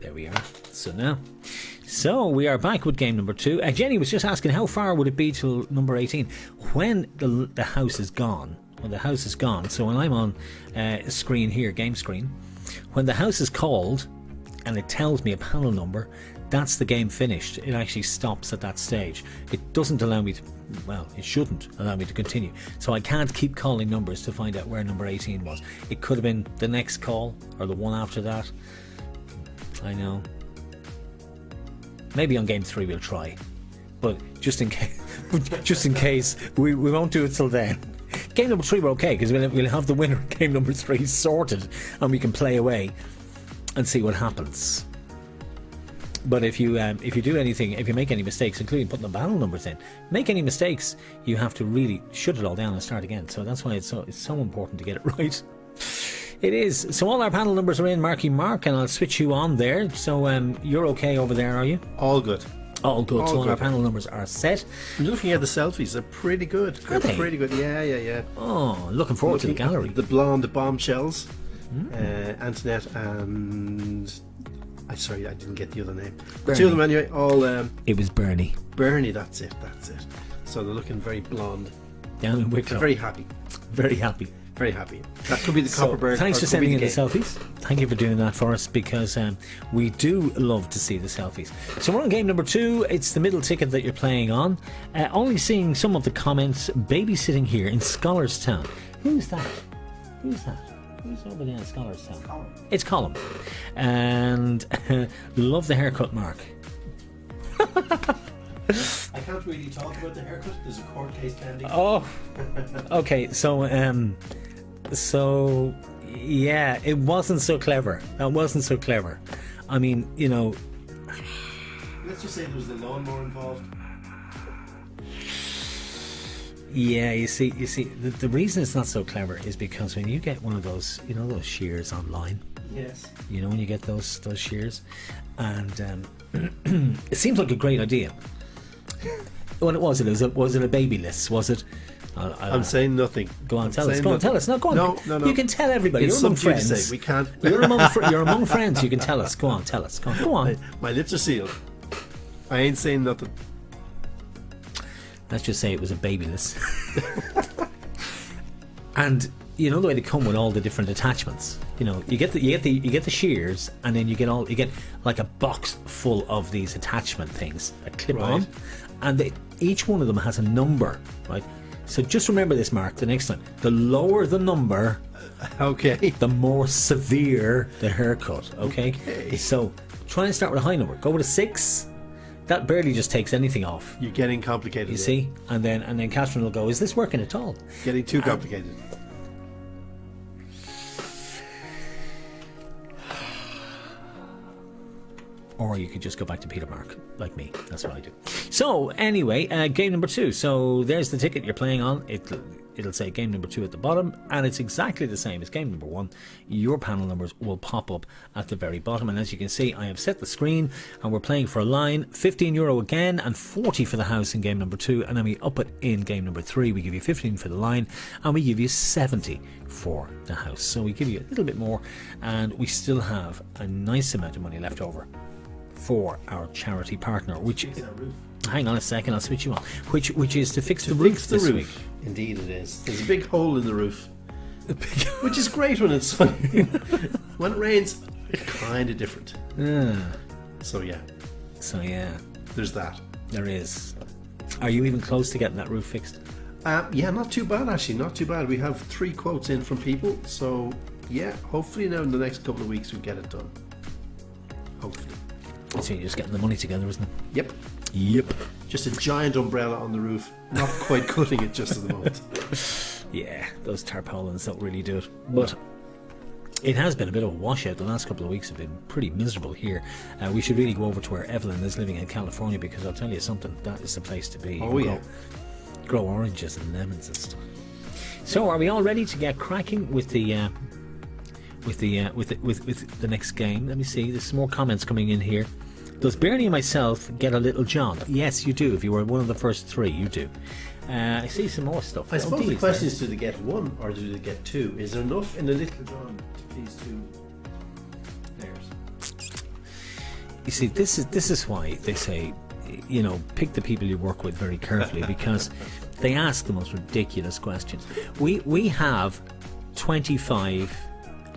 There we are. So we are back with game number 2. Jenny was just asking how far would it be till number 18 when the house is gone. When the house is gone. So when I'm on screen here, game screen, when the house is called and it tells me a panel number, that's the game finished. It actually stops at that stage. It doesn't allow me to, well, it shouldn't allow me to continue. So I can't keep calling numbers to find out where number 18 was. It could have been the next call or the one after that. I know. Maybe on game 3 we'll try, but just in case, we won't do it till then. Game number 3 we're okay, because we'll have the winner. Game number 3 sorted, and we can play away and see what happens. But if you do anything, if you make any mistakes, including putting the battle numbers in, make any mistakes, you have to really shut it all down and start again. So that's why it's so important to get it right. It is. So all our panel numbers are in, Marky Mark, and I'll switch you on there. So you're okay over there, are you? All good. All good. So all our panel numbers are set. I'm looking at the selfies. They're pretty good. Are they? Pretty good. Yeah. Oh, looking forward to the gallery. The blonde bombshells. Antoinette and... sorry, I didn't get the other name. The two of them anyway. All. It was Bernie. Bernie, that's it. So they're looking very blonde. Down in They're Wicklow. very happy. Very happy. Very happy. That could be the So, Copperberg. thanks or for it could sending be in the game. selfies. Thank you for doing that for us, because we do love to see the selfies. So we're on game number 2. It's the middle ticket that you're playing on. Only seeing some of the comments. Babysitting here in Scholarstown. Who's that? Who's that? Who's over there in Scholarstown? It's Colin. And love the haircut, Mark. I can't really talk about the haircut. There's a court case pending. Oh, okay. So yeah, it wasn't so clever. That wasn't so clever. I mean, you know. Let's just say there was the lawnmower involved. Yeah, you see, the reason it's not so clever is because when you get one of those, you know, those shears online. Yes. You know, when you get those shears, and it seems like a great idea. What was it? Was it a babyless? Was it? I'm saying nothing. Go on, I'm tell us. saying Go on, nothing. tell us. No, go on. No. You can tell everybody. It's You're among subject to friends. say. We can't. You're among friends. You can tell us. Go on, tell us. Go on. My lips are sealed. I ain't saying nothing. Let's just say it was a babyless. And you know the way they come with all the different attachments. You know, you get the shears, and then you get like a box full of these attachment things that clip on, and each one of them has a number, right? So just remember this, Mark. The next time, the lower the number, Okay. the more severe the haircut. Okay. So try and start with a high number. Go with a 6. That barely just takes anything off. You're getting complicated. You see, and then Catherine will go, "Is this working at all?" Getting too complicated. Or you could just go back to Peter Mark, like me. That's what I do. So anyway, game number 2. So there's the ticket you're playing on. It'll say game number 2 at the bottom, and it's exactly the same as game number 1. Your panel numbers will pop up at the very bottom, and as you can see, I have set the screen, and we're playing for a line. €15 again, and 40 for the house in game number 2, and then we up it in game number 3. We give you 15 for the line, and we give you 70 for the house. So we give you a little bit more, and we still have a nice amount of money left over for our charity partner, which hang on a second, I'll switch you on. Which is to fix the roof this week. Indeed, it is. There's a big hole in the roof, which is great when it's sunny. When it rains, kind of different. So yeah, there's that. There is. Are you even close to getting that roof fixed? Yeah, not too bad actually. Not too bad. We have 3 quotes in from people, so yeah. Hopefully now in the next couple of weeks we get it done. Hopefully. So you're just getting the money together, isn't it? Yep. Just a giant umbrella on the roof. Not quite cutting it just at the moment. Yeah, those tarpaulins don't really do it. But it has been a bit of a washout. The last couple of weeks have been pretty miserable here. We should really go over to where Evelyn is living in California, because I'll tell you something, that is the place to be. Oh yeah. Grow oranges and lemons and stuff. So are we all ready to get cracking with the next game? Let me see. There's some more comments coming in here. Does Bernie and myself get a Little John? Yes, you do. If you were one of the first 3, you do. I see some more stuff. I suppose the question is, do they get 1 or do they get 2? Is there enough in the Little John to please 2 players? You see, this is why they say, you know, pick the people you work with very carefully, because they ask the most ridiculous questions. We have 25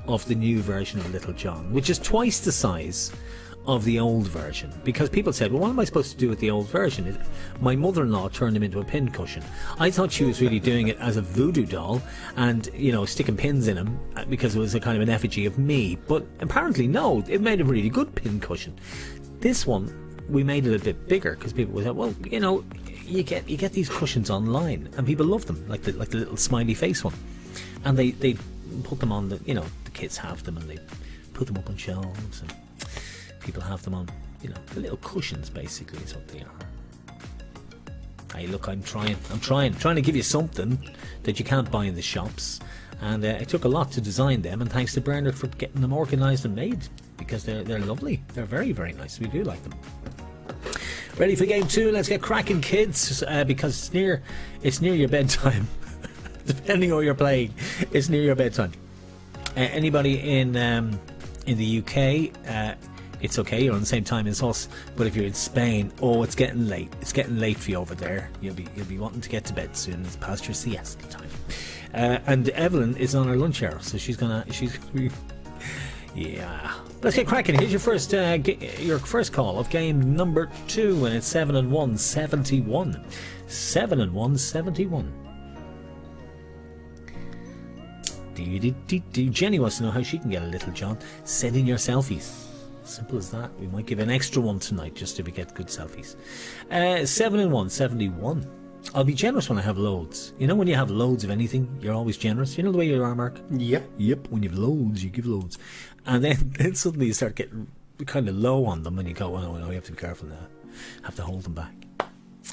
of the new version of Little John, which is twice the size of the old version, because people said, well, what am I supposed to do with the old version? My mother-in-law turned him into a pin cushion. I thought she was really doing it as a voodoo doll and, you know, sticking pins in him because it was a kind of an effigy of me, but apparently no, it made a really good pin cushion. This one, we made it a bit bigger because people would say, well, you know, you get these cushions online and people love them, like the little smiley face one, and they put them on the, you know, the kids have them and they put them up on shelves, and people have them on, you know, the little cushions basically is what they are. Hey, look, I'm trying to give you something that you can't buy in the shops, and it took a lot to design them, and thanks to Bernard for getting them organised and made, because they're lovely. They're very, very nice. We do like them. Ready for game 2? Let's get cracking, kids, because it's near your bedtime. Depending on what you're playing, it's near your bedtime. Anybody in the UK, it's okay, you're on the same time as us. But if you're in Spain, it's getting late. It's getting late for you over there. You'll be wanting to get to bed soon. It's past your siesta time. And Evelyn is on her lunch hour, so she's gonna be. Yeah. Let's get cracking. Here's your first call of game number 2, and it's 7-1, 71. 7-1, 71. Jenny wants to know how she can get a little John. Send in your selfies. Simple as that. We might give an extra one tonight just to get good selfies. 7-1, 71. I'll be generous when I have loads. You know, when you have loads of anything, you're always generous. You know the way you are, Mark? Yep. When you have loads, you give loads. And then suddenly you start getting kind of low on them and you go, oh, no, you have to be careful now. Have to hold them back.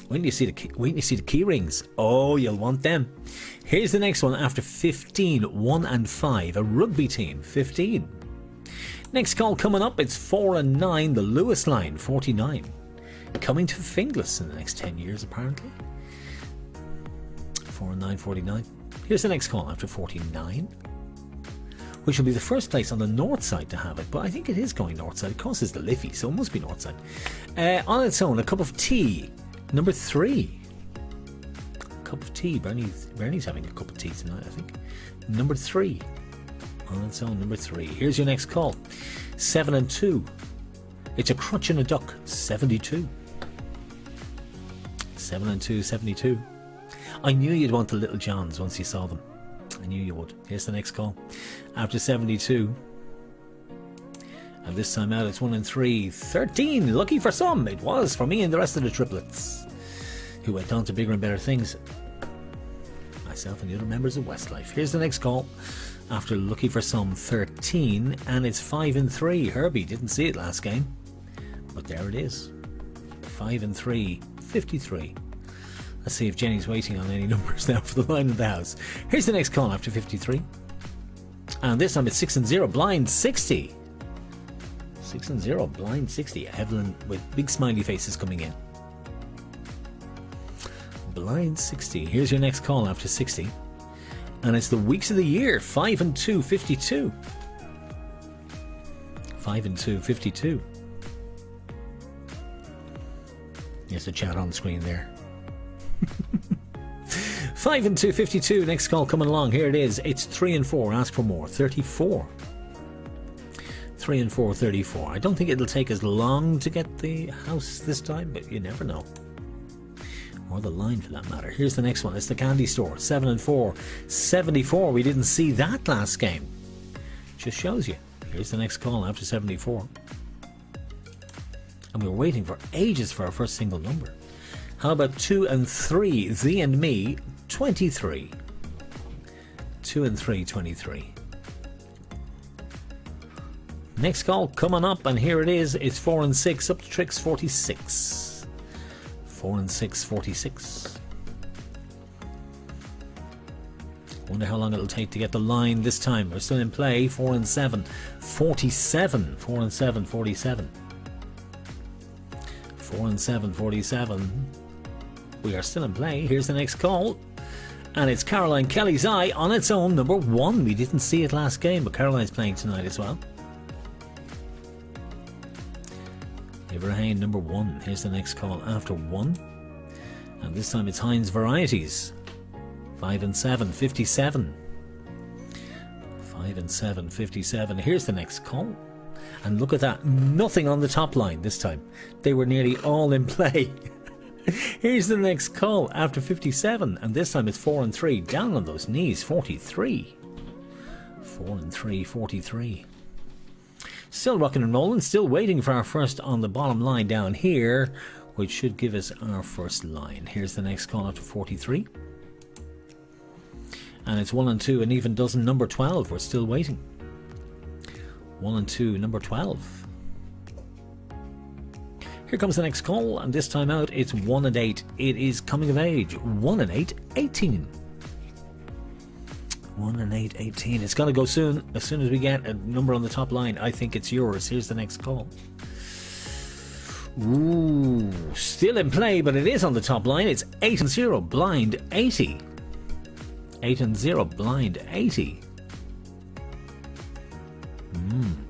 When you see the key rings, you'll want them. Here's the next one after 15, 1 and 5. A rugby team, 15. Next call coming up, it's 4 and 9, the Lewis line, 49. Coming to Finglas in the next 10 years, apparently. 4 and 9, 49. Here's the next call after 49, which will be the first place on the north side to have it, but I think it is going north side. It crosses the Liffey, so it must be north side. On its own, a cup of tea, number 3. Cup of tea. Bernie's having a cup of tea tonight, I think. Number 3. On its own, number 3. Here's your next call. 7 and 2. It's a crutch and a duck, 72. 7 and 2, 72. I knew you'd want the Little Johns once you saw them. I knew you would. Here's the next call. After 72. And this time out it's 1 and 3. 13. Lucky for some. It was for me and the rest of the triplets, who went on to bigger and better things. Myself and the other members of Westlife. Here's the next call. After lucky for some, 13. And it's 5 and 3. Herbie didn't see it last game, but there it is. 5 and 3. 53. Let's see if Jenny's waiting on any numbers now for the line of the house. Here's the next call after 53. And this time it's 6 and 0, blind 60. 6 and 0, blind 60. Evelyn with big smiley faces coming in. Blind 60. Here's your next call after 60. And it's the weeks of the year. 5 and 2, 52. 5 and 2, 52. There's the chat on screen there. 5 and 2, 52. Next call coming along. Here it is. It's 3 and 4. Ask for more. 34. 3 and 4, 34. I don't think it'll take as long to get the house this time, but you never know. Or the line for that matter. Here's the next one. It's the candy store. 7 and 4, 74. We didn't see that last game. Just shows you. Here's the next call after 74. And we were waiting for ages for our first single number. How about 2 and 3, thee and me, 23. 2 and 3, 23. Next call coming up, and here it is. It's 4 and 6, up to tricks, 46. 4 and 6, 46. Wonder how long it'll take to get the line this time. We're still in play. 4 and 7, 47. 4 and 7, 47. 4 and 7, 47. We are still in play. Here's the next call. And it's Caroline Kelly's Eye on its own, number 1. We didn't see it last game, but Caroline's playing tonight as well. Ibrahim, number 1. Here's the next call after 1. And this time it's Heinz Varieties. 5 and 7, 57. 5 and 7, 57. Here's the next call. And look at that. Nothing on the top line this time. They were nearly all in play. Here's the next call after 57, and this time it's 4 and 3. Down on those knees, 43. 4 and 3, 43. Still rocking and rolling, still waiting for our first on the bottom line down here, which should give us our first line. Here's the next call after 43. And it's 1 and 2, an even dozen, number 12. We're still waiting. 1 and 2, number 12. Here comes the next call, and this time out it's 1 and 8. It is coming of age. 1 and 8, 18. 1 and 8, 18. It's got to go soon. As soon as we get a number on the top line, I think it's yours. Here's the next call. Ooh, still in play, but it is on the top line. It's 8 and 0, blind 80. 8 and 0, blind 80.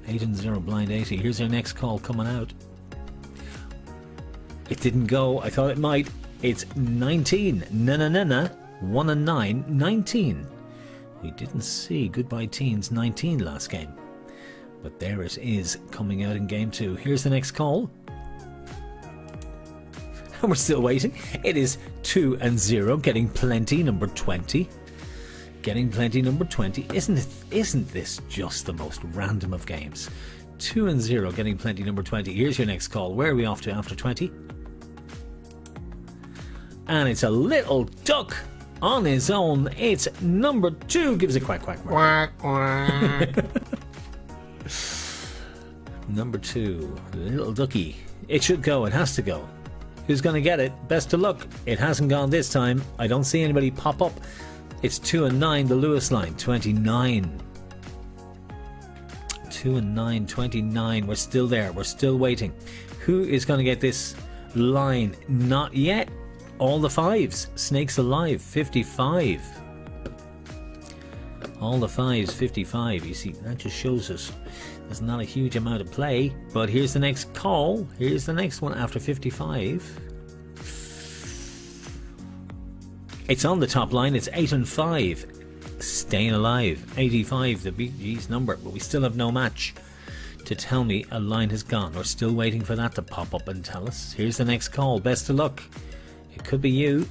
8 and 0, blind 80. Here's our next call coming out. It didn't go. I thought it might. It's 19. Na 1 and 9. 19. We didn't see Goodbye Teens 19 last game. But there it is, coming out in game 2. Here's the next call. And we're still waiting. It is 2 and 0, getting plenty, number 20. Getting plenty, number 20. Isn't this just the most random of games? 2 and 0, getting plenty, number 20. Here's your next call. Where are we off to after 20? And it's a little duck on his own. It's number 2. Gives a quack, quack, quack. Quack, quack. Number 2, little ducky. It should go. It has to go. Who's going to get it? Best of luck. It hasn't gone this time. I don't see anybody pop up. It's 2 and 9, the Lewis line. 29. 2 and 9, 29. We're still there. We're still waiting. Who is going to get this line? Not yet. All the 5s. Snakes alive. 55. All the 5s. 55. You see, that just shows us there's not a huge amount of play. But here's the next call. Here's the next one after 55. It's on the top line. It's 8 and 5. Staying alive. 85, the Bee Gees number. But we still have no match to tell me a line has gone. We're still waiting for that to pop up and tell us. Here's the next call. Best of luck. It could be you.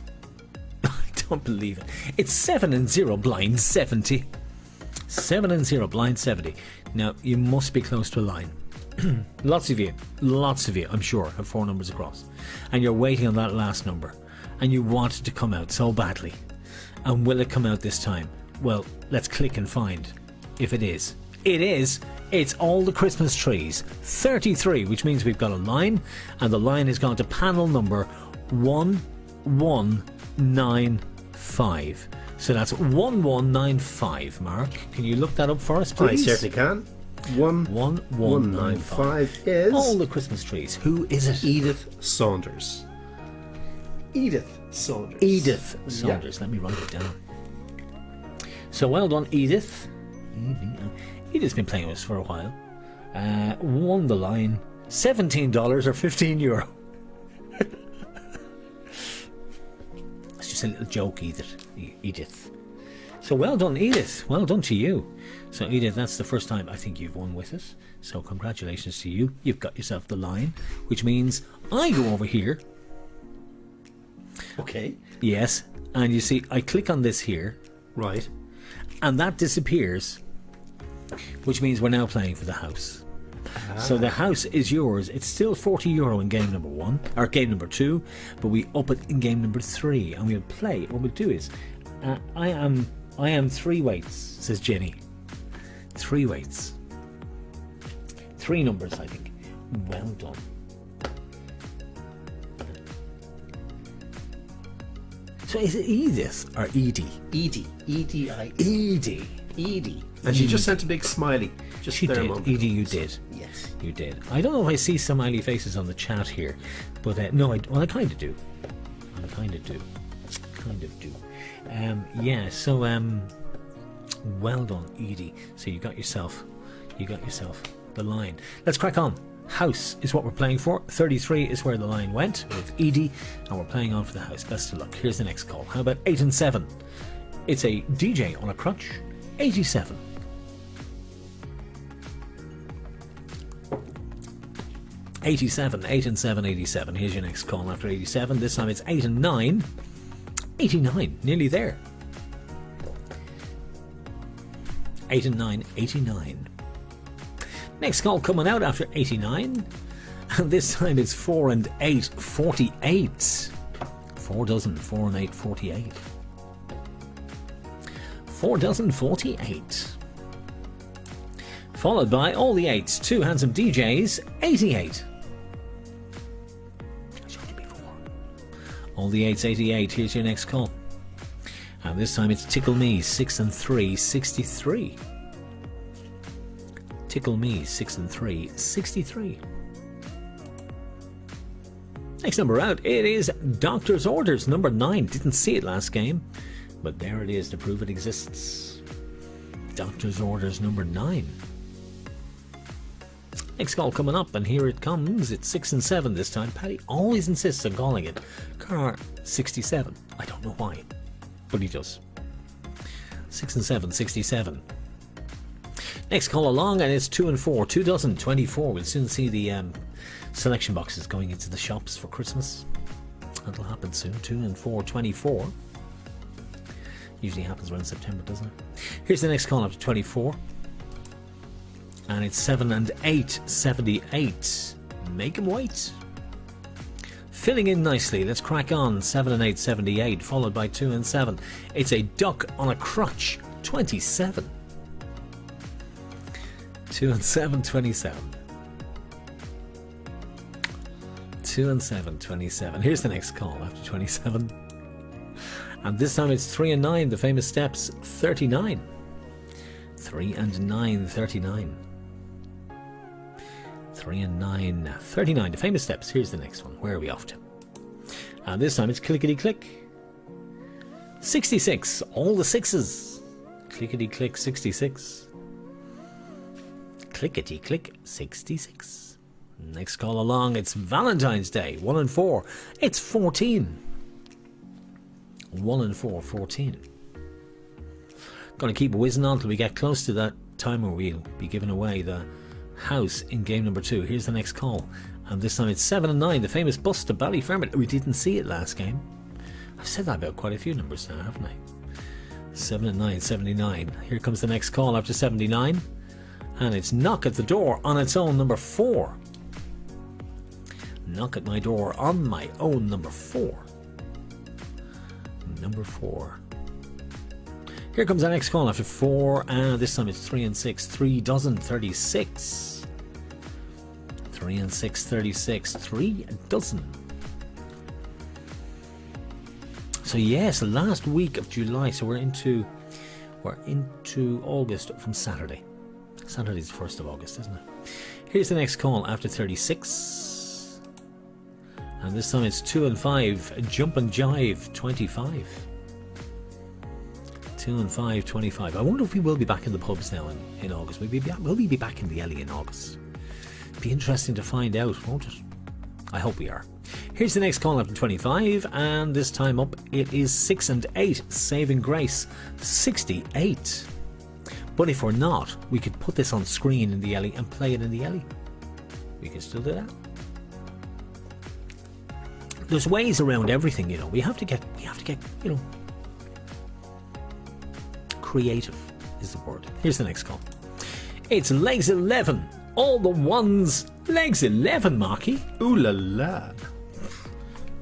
I don't believe it. It's 7 and 0, blind 70. 7 and 0, blind 70. Now, you must be close to a line. Lots of you, I'm sure, have 4 numbers across. And you're waiting on that last number. And you want it to come out so badly. And will it come out this time? Well, let's click and find if it is. It is. It's all the Christmas trees. 33, which means we've got a line. And the line has gone to panel number 1195. So that's 1195, Mark. Can you look that up for us, please? I certainly can. 1195 is all the Christmas trees. Who is it? Edith Saunders. Edith Saunders. Edith Saunders. Yeah. Let me write it down. So well done, Edith. Edith's been playing with us for a while. Won the line. $17 or €15. It's just a little joke, Edith. So well done, Edith. Well done to you. So Edith, that's the first time I think you've won with us. So congratulations to you. You've got yourself the line, which means I go over here. Okay. Yes. And you see, I click on this here. Right. And that disappears, which means we're now playing for the house. So the house is yours. It's still €40 in game number 1 or game number 2, but we up it in game number 3, and we'll play. What we'll do is, I am 3 weights, says Jenny. 3 weights, 3 numbers, I think. Well done. So is it Edith or Edie? Edie. E-D-I. Edie. Edie. And she just sent a big smiley. Just she there did. a moment. Edie, you did. Yes. You did. I don't know if I see smiley faces on the chat here, but no, I kind of do. I kind of do. Yeah. So well done, Edie. So you got yourself the line. Let's crack on. House is what we're playing for. 33 is where the line went with Edie, and we're playing on for the house. Best of luck. Here's the next call. How about 8 and 7? It's a DJ on a crutch. 87. $8 and 7, 87. Here's your next call after 87. This time it's 8 and 9. 89. Nearly there. 8 and 9, 89. Next call coming out after 89. And this time it's 4 and 8, 48. 4 dozen, 4 and 8, 48. 4 dozen, 48. Followed by all the 8s, 2 handsome DJs, 88. I showed you before. All the 8s, 88. Here's your next call. And this time it's Tickle Me, 6 and 3, 63. Tickle Me, 6 and 3, 63. Next number out, it is Doctor's Orders, number 9. Didn't see it last game, but there it is to prove it exists. Doctor's Orders, number 9. Next call coming up, and here it comes. It's 6 and 7 this time. Paddy always insists on calling it car 67. I don't know why, but he does. 6 and 7, 67. Next call along, and it's 2 and 4, 2 dozen, 24. We'll soon see the selection boxes going into the shops for Christmas. That'll happen soon. 2 and 4, 24. Usually happens around September, doesn't it? Here's the next call up to 24. And it's 7 and 8, 78. Make 'em wait. Filling in nicely. Let's crack on. 7 and 8, 78. Followed by 2 and 7. It's a duck on a crutch. 27. 2 and 7, 27. 2 and 7, 27. Here's the next call after 27. And this time it's 3 and 9, the famous steps, 39. 3 and 9, 39. 3 and 9, 39, the famous steps. Here's the next one. Where are we off to? And this time it's clickety click. 66, all the sixes. Clickety click, 66. Clickety click, 66. Next call along, it's Valentine's Day, 1 and 4. It's 14. 1 and 4, 14. Going to keep whizzing on till we get close to that time where we'll be giving away the house in game number 2. Here's the next call, and this time it's 7 and 9, the famous bus to Ballyfermot. We didn't see it last game. I've said that about quite a few numbers now, haven't I? 7 and 9, 79. Here comes the next call after 79, and it's knock at the door on its own, number 4. Knock at my door on my own, number 4. Number 4. Here comes the next call after 4, and this time it's 3 and 6, 3 dozen, 36. 3 and 6, 36, 3 dozen. So yes, last week of July, so we're into August from Saturday. Saturday's the 1st of August, isn't it? Here's the next call after 36. And this time it's 2 and 5, jump and jive, 25. 2 and 5, 25. I wonder if we will be back in the pubs now in August. Will we be back in the Ellie in August? Be interesting to find out, won't it? I hope we are. Here's the next call after 25, and this time up it is 6 and 8, saving grace, 68. But if we're not, we could put this on screen in the Ellie and play it in the Ellie. We can still do that. There's ways around everything, you know. We have to get, you know, creative is the word. Here's the next call. It's legs 11. All the ones. Legs 11, Marky. Ooh la la.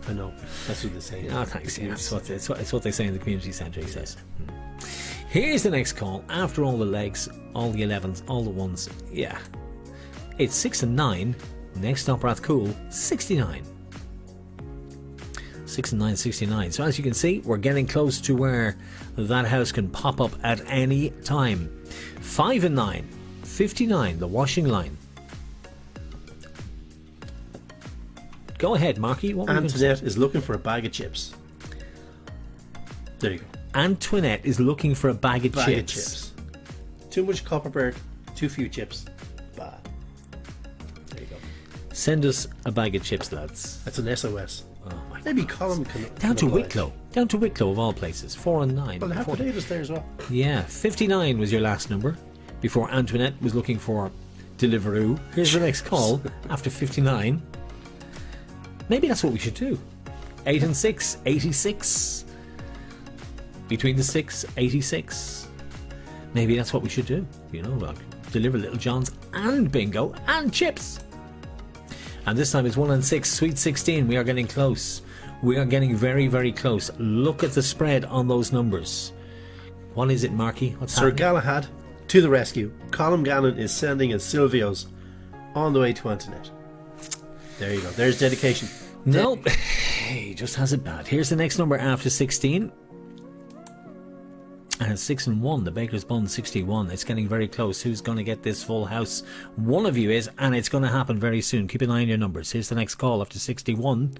I know. That's what they say. Oh, thanks. Yeah, it's what they say in the community centre, he says. Here's the next call. After all the legs, all the 11s, all the ones. Yeah. It's 6 and 9. Next stop, Rathcoole, 69. 6 and 9, 69. So as you can see, we're getting close to where that house can pop up at any time. 5 and 9, 59, the washing line. Go ahead, Marky. What Antoinette is looking for a bag of chips. There you go. Antoinette is looking for a bag of chips. Too much Copperbird, too few chips. Bad. There you go. Send us a bag of chips, lads. That's an SOS. Oh my Maybe God. Colin can Down to apply. Wicklow. Down to Wicklow of all places. 4 and 9. Well, they have potatoes there as well. Yeah, 59 was your last number before Antoinette was looking for Deliveroo. Here's the next call after 59. Maybe that's what we should do. 8 and 6, 86. Between the 6, 86. Maybe that's what we should do. You know, like deliver Little John's and bingo and chips. And this time it's 1 and 6, sweet 16. We are getting close. We are getting very, very close. Look at the spread on those numbers. What is it, Marky? What's Sir happening? Galahad to the rescue. Colin Gannon is sending a Silvio's on the way to Antoinette. There you go. There's dedication. Nope. He just has it bad. Here's the next number after 16. And it's 6 and 1. The Baker's Bun 61. It's getting very close. Who's going to get this full house? One of you is, and it's going to happen very soon. Keep an eye on your numbers. Here's the next call after 61.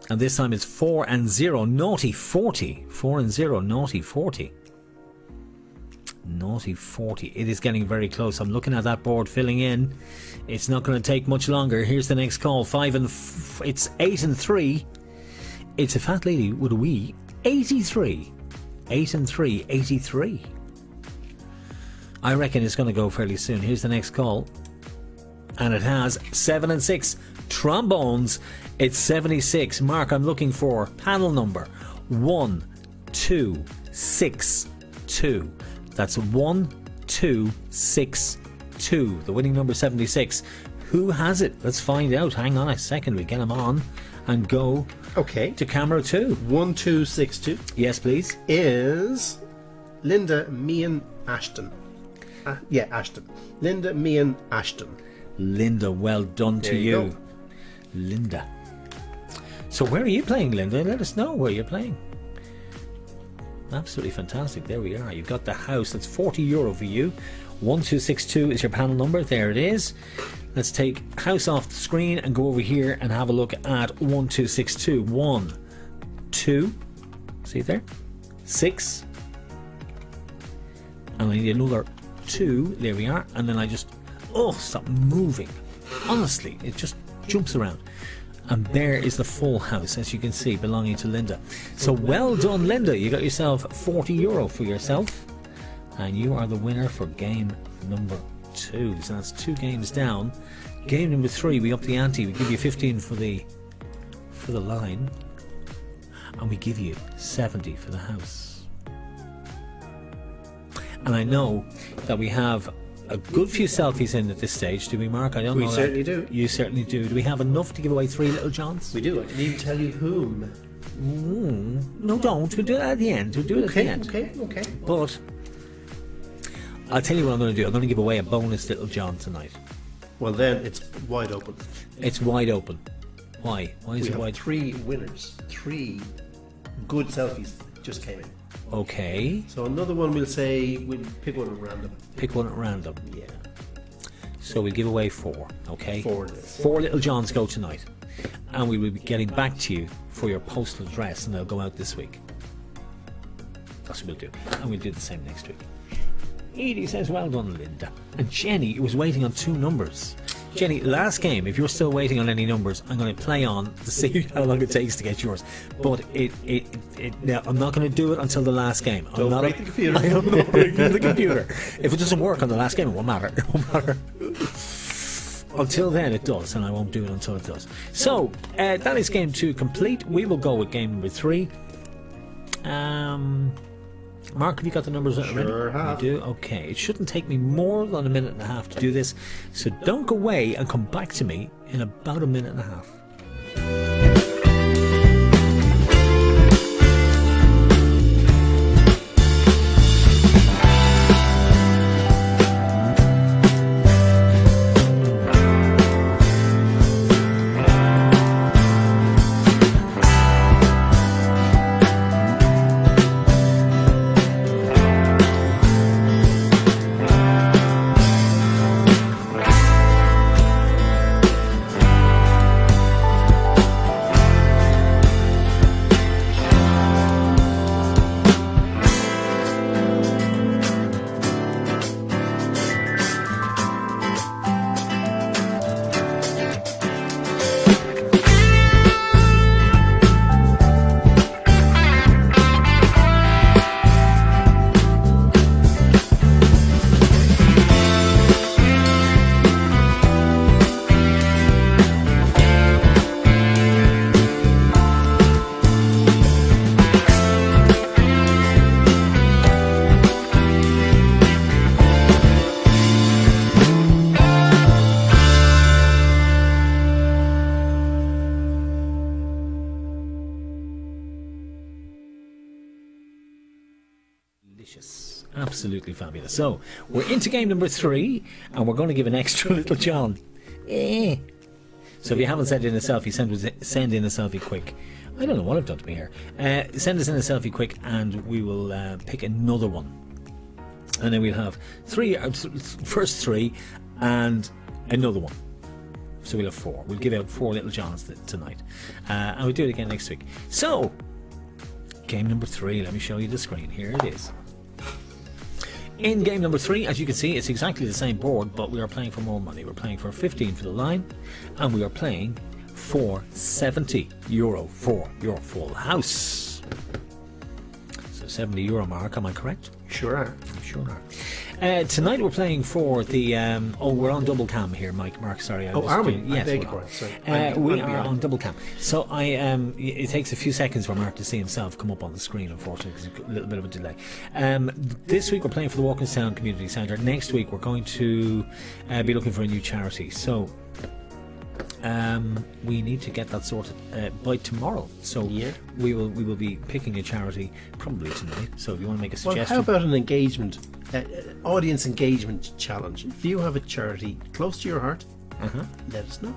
And this time it's 4 and 0. Naughty 40. 4 and 0. Naughty 40. Naughty 40. It is getting very close. I'm looking at that board filling in. It's not going to take much longer. Here's the next call. It's 8 and 3. It's a fat lady with a wee. 83. 8 and 3. 83. I reckon it's going to go fairly soon. Here's the next call. And it has 7 and 6. Trombones. It's 76. Mark, I'm looking for panel number 1, 2, 6, 2. That's 1, 2, 6, 2. The winning number 76. Who has it? Let's find out. Hang on a second. We get him on and go to camera 2. 1262. Yes, please. Is Linda Meehan Ashton. Ashton. Linda Meehan Ashton. Linda, well done to you. Linda. So where are you playing, Linda? Let us know where you're playing. Absolutely fantastic. There we are. You've got the house. That's €40 for you. 1262 is your panel number. There it is. Let's take house off the screen and go over here and have a look at 1262. 1, 2. See it there? 6. And I need another 2. There we are. And then I just... stop moving. Honestly, it just jumps around. And there is the full house, as you can see, belonging to Linda. So well done, Linda. You got yourself €40 for yourself. And you are the winner for game number 2. So that's 2 games down. Game number 3, we up the ante. We give you 15 for the line. And we give you 70 for the house. And I know that we have a good few selfies in at this stage, do we, Mark? I don't know. We certainly do. You certainly do. Do we have enough to give away 3 Little Johns? We do. I can even tell you whom. No, don't. We'll do it at the end. We'll do it at the end. Okay. But I'll tell you what I'm going to do. I'm going to give away a bonus Little John tonight. Well, then it's wide open. It's wide open. Why? Why is it wide? 3 winners. 3 good selfies just came in. Okay. So another one we'll pick one at random. Pick one at random. Yeah. So we'll give away 4, okay? 4 Little Johns go tonight. And we will be getting back to you for your postal address, and they'll go out this week. That's what we'll do. And we'll do the same next week. Edie says, well done, Linda. And Jenny was waiting on 2 numbers. Jenny, last game, if you're still waiting on any numbers, I'm going to play on to see how long it takes to get yours. But now, I'm not going to do it until the last game. Don't break the computer. I am not breaking the computer. If it doesn't work on the last game, it won't matter. It won't matter. Until then, it does, and I won't do it until it does. So, that is game 2 complete. We will go with game number 3. Mark, have you got the numbers ready? Sure have. You do? Okay. It shouldn't take me more than a minute and a half to do this. So don't go away and come back to me in about a minute and a half. Delicious. Absolutely fabulous. So, we're into game number 3, and we're going to give an extra Little John. So if you haven't sent in a selfie, send in a selfie quick. I don't know what I've done to me here. Send us in a selfie quick, and we will pick another one. And then we'll have first 3, and another one. So we'll have 4. We'll give out 4 Little Johns tonight. And we'll do it again next week. So, game number 3. Let me show you the screen. Here it is. In game number 3, as you can see, it's exactly the same board, but we are playing for more money. We're playing for 15 for the line, and we are playing for €70 for your full house. So €70 mark, am I correct? Sure are. Sure are. Tonight we're playing for the we're on double cam here, Mark, sorry. Are we? Yes, we are on double cam. So it takes a few seconds for Mark to see himself come up on the screen, unfortunately, because there's a little bit of a delay. This week we're playing for the Walkinstown Community Centre. Next week we're going to be looking for a new charity. So we need to get that sorted by tomorrow. So we will be picking a charity probably tonight. So if you want to make a suggestion, how about an engagement, audience engagement challenge? If you have a charity close to your heart, let us know.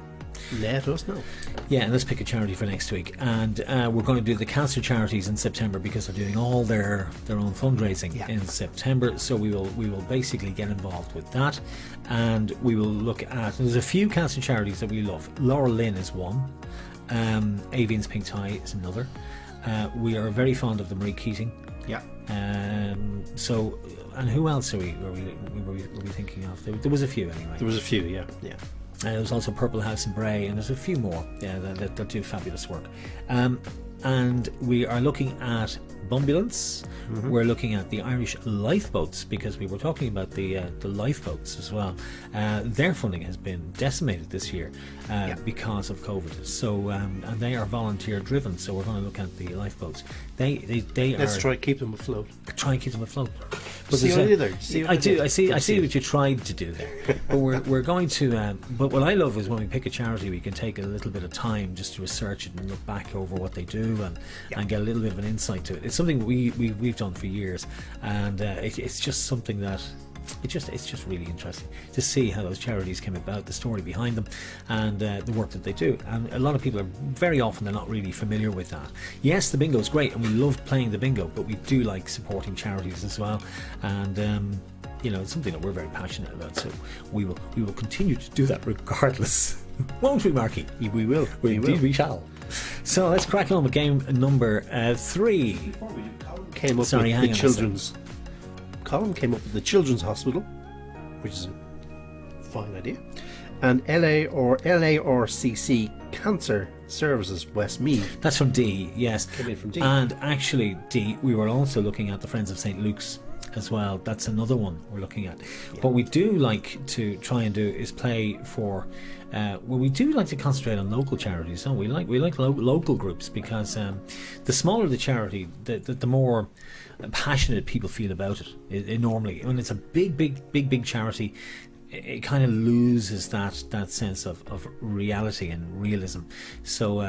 Let us know. Yeah, and let's pick a charity for next week. And we're going to do the cancer charities in September because they're doing all their own fundraising in September. So we will basically get involved with that, and we will look at. There's a few cancer charities that we love. Laurel Lynn is one. Avian's Pink Tie is another. We are very fond of the Marie Keating. Yeah. So, and who else were we thinking of? There was a few anyway. There was a few. Yeah. There's also Purple House and Bray, and there's a few more that do fabulous work. And we are looking at Bumbulance. We're looking at the Irish lifeboats, because we were talking about the lifeboats as well. Their funding has been decimated this year because of COVID. So and they are volunteer driven. So we're going to look at the lifeboats. Let's try to keep them afloat. Try and keep them afloat. But I see what you tried to do there. But we're going to. But what I love is when we pick a charity, we can take a little bit of time just to research it and look back over what they do and get a little bit of an insight to it. It's something we've done for years, and it's just something that it's just really interesting to see how those charities came about, the story behind them, and the work that they do. And a lot of people are very often they're not really familiar with that. Yes, the bingo is great, and we love playing the bingo, but we do like supporting charities as well. And it's something that we're very passionate about. So we will continue to do that regardless, won't we, Marky? We will. Indeed, we shall. So let's crack on with game number 3. Before we do, Colin came up with the children's. Colin came up with the Children's Hospital, which is a fine idea, and LARCC Cancer Services Westmeath. That's from D, yes. Came in from D. And actually, D, we were also looking at the Friends of St. Luke's as well. That's another one we're looking at. What we do like to try and do is play for. We do like to concentrate on local charities. Don't we? We like local groups, because the smaller the charity, the more passionate people feel about it. Normally, when it's a big charity, it kind of loses that sense of reality and realism. So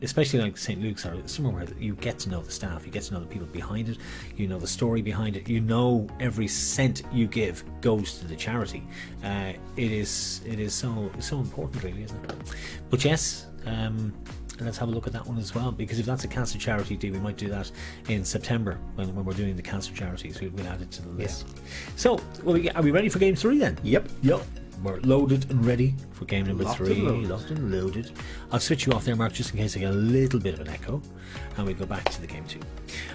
especially like St. Luke's or somewhere where you get to know the staff, you get to know the people behind it, you know the story behind it, you know every cent you give goes to the charity. It is so important, really, isn't it? But yes, let's have a look at that one as well, because if that's a cancer charity, we might do that in September when we're doing the cancer charities. We'll add it to the list. So are we ready for game 3 then? Yep. We're loaded and ready for game number Locked 3. and Locked and loaded. I'll switch you off there, Mark, just in case I get a little bit of an echo, and we go back to the game 2.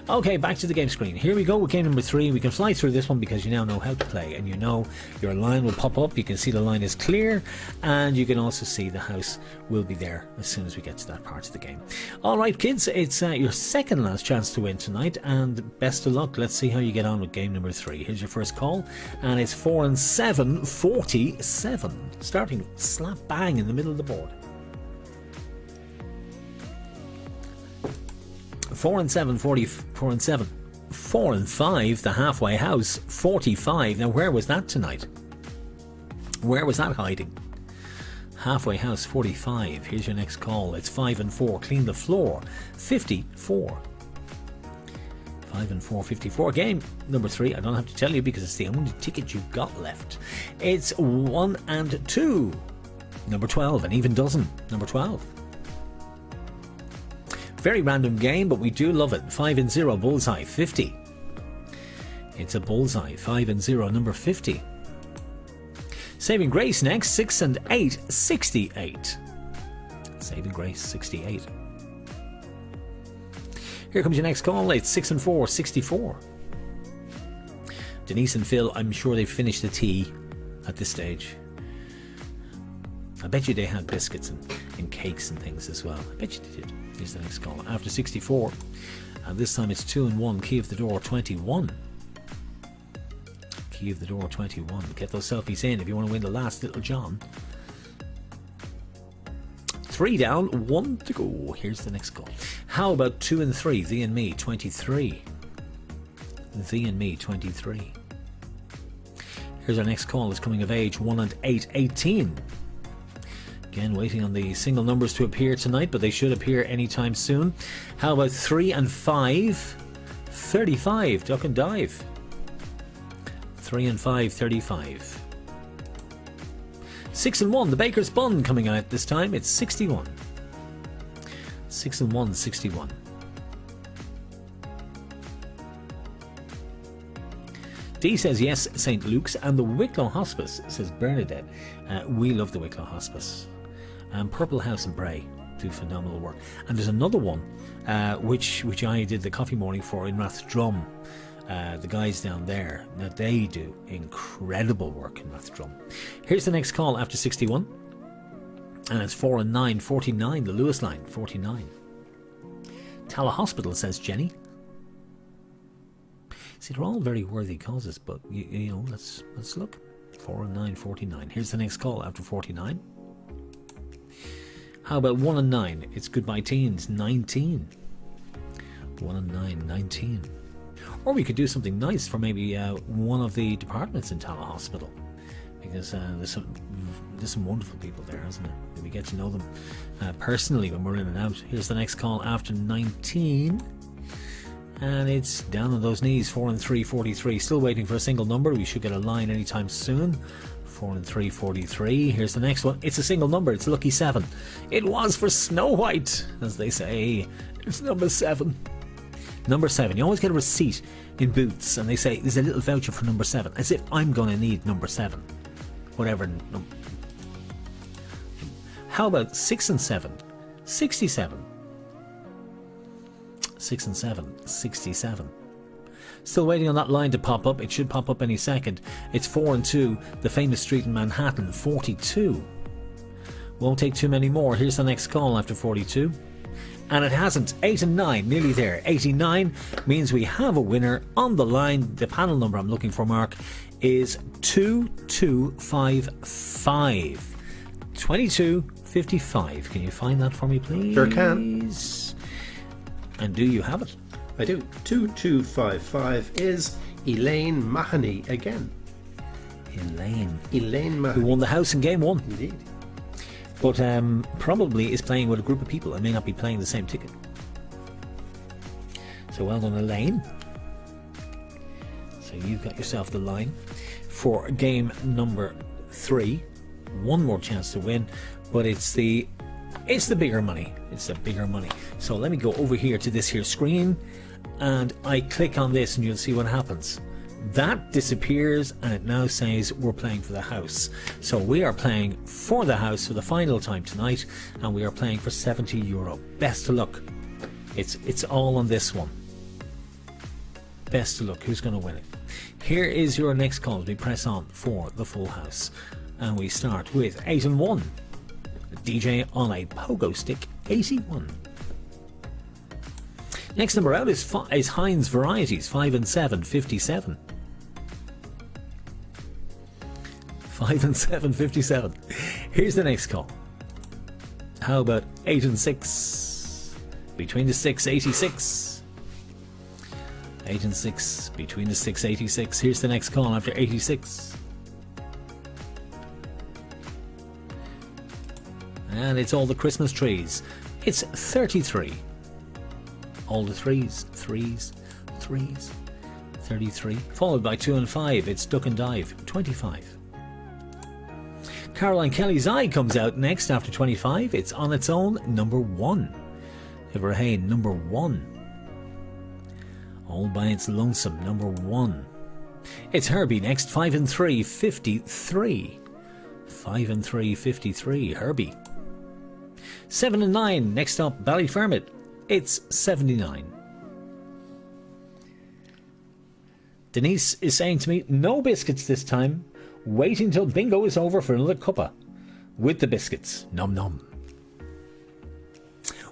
Okay, back to the game screen. Here we go with game number 3. We can fly through this one because you now know how to play, and you know your line will pop up. You can see the line is clear, and you can also see the house will be there as soon as we get to that part of the game. All right, kids, it's your second last chance to win tonight, and best of luck. Let's see how you get on with game number 3. Here's your first call, and it's 4 and 7, 47. Starting slap bang in the middle of the board. 4 and 7, 44 and 7. 4 and 5, the halfway house, 45. Now, where was that tonight? Where was that hiding? Halfway house, 45. Here's your next call. It's 5 and 4, clean the floor, 54. 5 and 4, 54. Game number 3, I don't have to tell you because it's the only ticket you've got left. It's 1 and 2. Number 12, an even dozen. Number 12. Very random game, but we do love it. 5 and 0, bullseye, 50. It's a bullseye, 5 and 0, number 50. Saving Grace next, 6 and 8, 68. Saving Grace, 68. Here comes your next call. It's 6 and 4, 64. Denise and Phil, I'm sure they've finished the tea at this stage. I bet you they had biscuits and cakes and things as well. I bet you they did. Here's the next call. After 64. And this time it's 2 and 1. Key of the door 21. Key of the door 21. Get those selfies in if you want to win the last little John. 3 down, 1 to go. Here's the next call. How about 2 and 3? Thee and me 23. Thee and me 23. Here's our next call. It's coming of age 1 and 8, 18. Again, waiting on the single numbers to appear tonight, but they should appear anytime soon. How about 3 and 5? 35. Duck and dive. 3 and 5, 35. 6 and 1. The baker's bun coming out this time. It's 61. 6 and 1, 61. D says yes, St. Luke's, and the Wicklow Hospice, says Bernadette. We love the Wicklow Hospice. Purple House and Bray do phenomenal work. And there's another one which I did the coffee morning for in Rathdrum. The guys down there, now they do incredible work in Rathdrum. Here's the next call after 61. And it's 4 and 9, 49, the Lewis line, 49. Tala Hospital, says Jenny. See, they're all very worthy causes, but you know, let's look. 4 and 9, 49. Here's the next call after 49. How about 1 and 9? It's Goodbye Teens, 19. 1 and 9, 19. Or we could do something nice for maybe one of the departments in Tala Hospital, because there's some wonderful people there, isn't there? We get to know them personally when we're in and out. Here's the next call after 19. And it's down on those knees, 4 and 3, 43. Still waiting for a single number. We should get a line anytime soon. 4 and 3, 43. Here's the next one. It's a single number. It's lucky 7. It was for Snow White, as they say. It's number 7. Number 7. You always get a receipt in Boots, and they say there's a little voucher for number 7, as if I'm going to need number 7. Whatever. How about 6 and 7? 67. 6 and 7, 67. Still waiting on that line to pop up. It should pop up any second. It's 4 and 2, the famous street in Manhattan, 42. Won't take too many more. Here's the next call after 42. And it hasn't. 8 and 9, nearly there. 89 means we have a winner on the line. The panel number I'm looking for, Mark, is 2255. 2255. Can you find that for me, please? Sure can. And do you have it? I do. 2255 is Elaine Mahoney again. Elaine Mahoney. Who won the house in game 1. Indeed. But probably is playing with a group of people and may not be playing the same ticket. So well done, Elaine. So you've got yourself the line for game number 3. One more chance to win, but it's the bigger money. It's the bigger money. So let me go over here to this here screen, and I click on this and you'll see what happens. That disappears and it now says we're playing for the house. So we are playing for the house for the final time tonight, and we are playing for €70. Best of luck. It's all on this one. Best of luck. Who's going to win it? Here is your next call. We press on for the full house, and we start with 8 and 1. DJ on a pogo stick, 81. Next number out is Heinz Varieties, 5 and 7, 57. 5 and 7, 57. Here's the next call. How about 8 and 6? Between the 6, 86. 8 and 6, between the 6, 86. Here's the next call after 86. And it's all the Christmas trees. It's 33. All the threes. 33. Followed by 2 and 5. It's Duck and Dive, 25. Caroline Kelly's Eye comes out next after 25. It's on its own, number 1. Ibrahim, number 1. All by its lonesome, number 1. It's Herbie next, 5 and 3, 53. 5 and 3, 53. Herbie. 7 and 9, next up, Ballyfermot. It's 79. Denise is saying to me, no biscuits this time. Waiting till bingo is over for another cuppa. With the biscuits. Nom nom.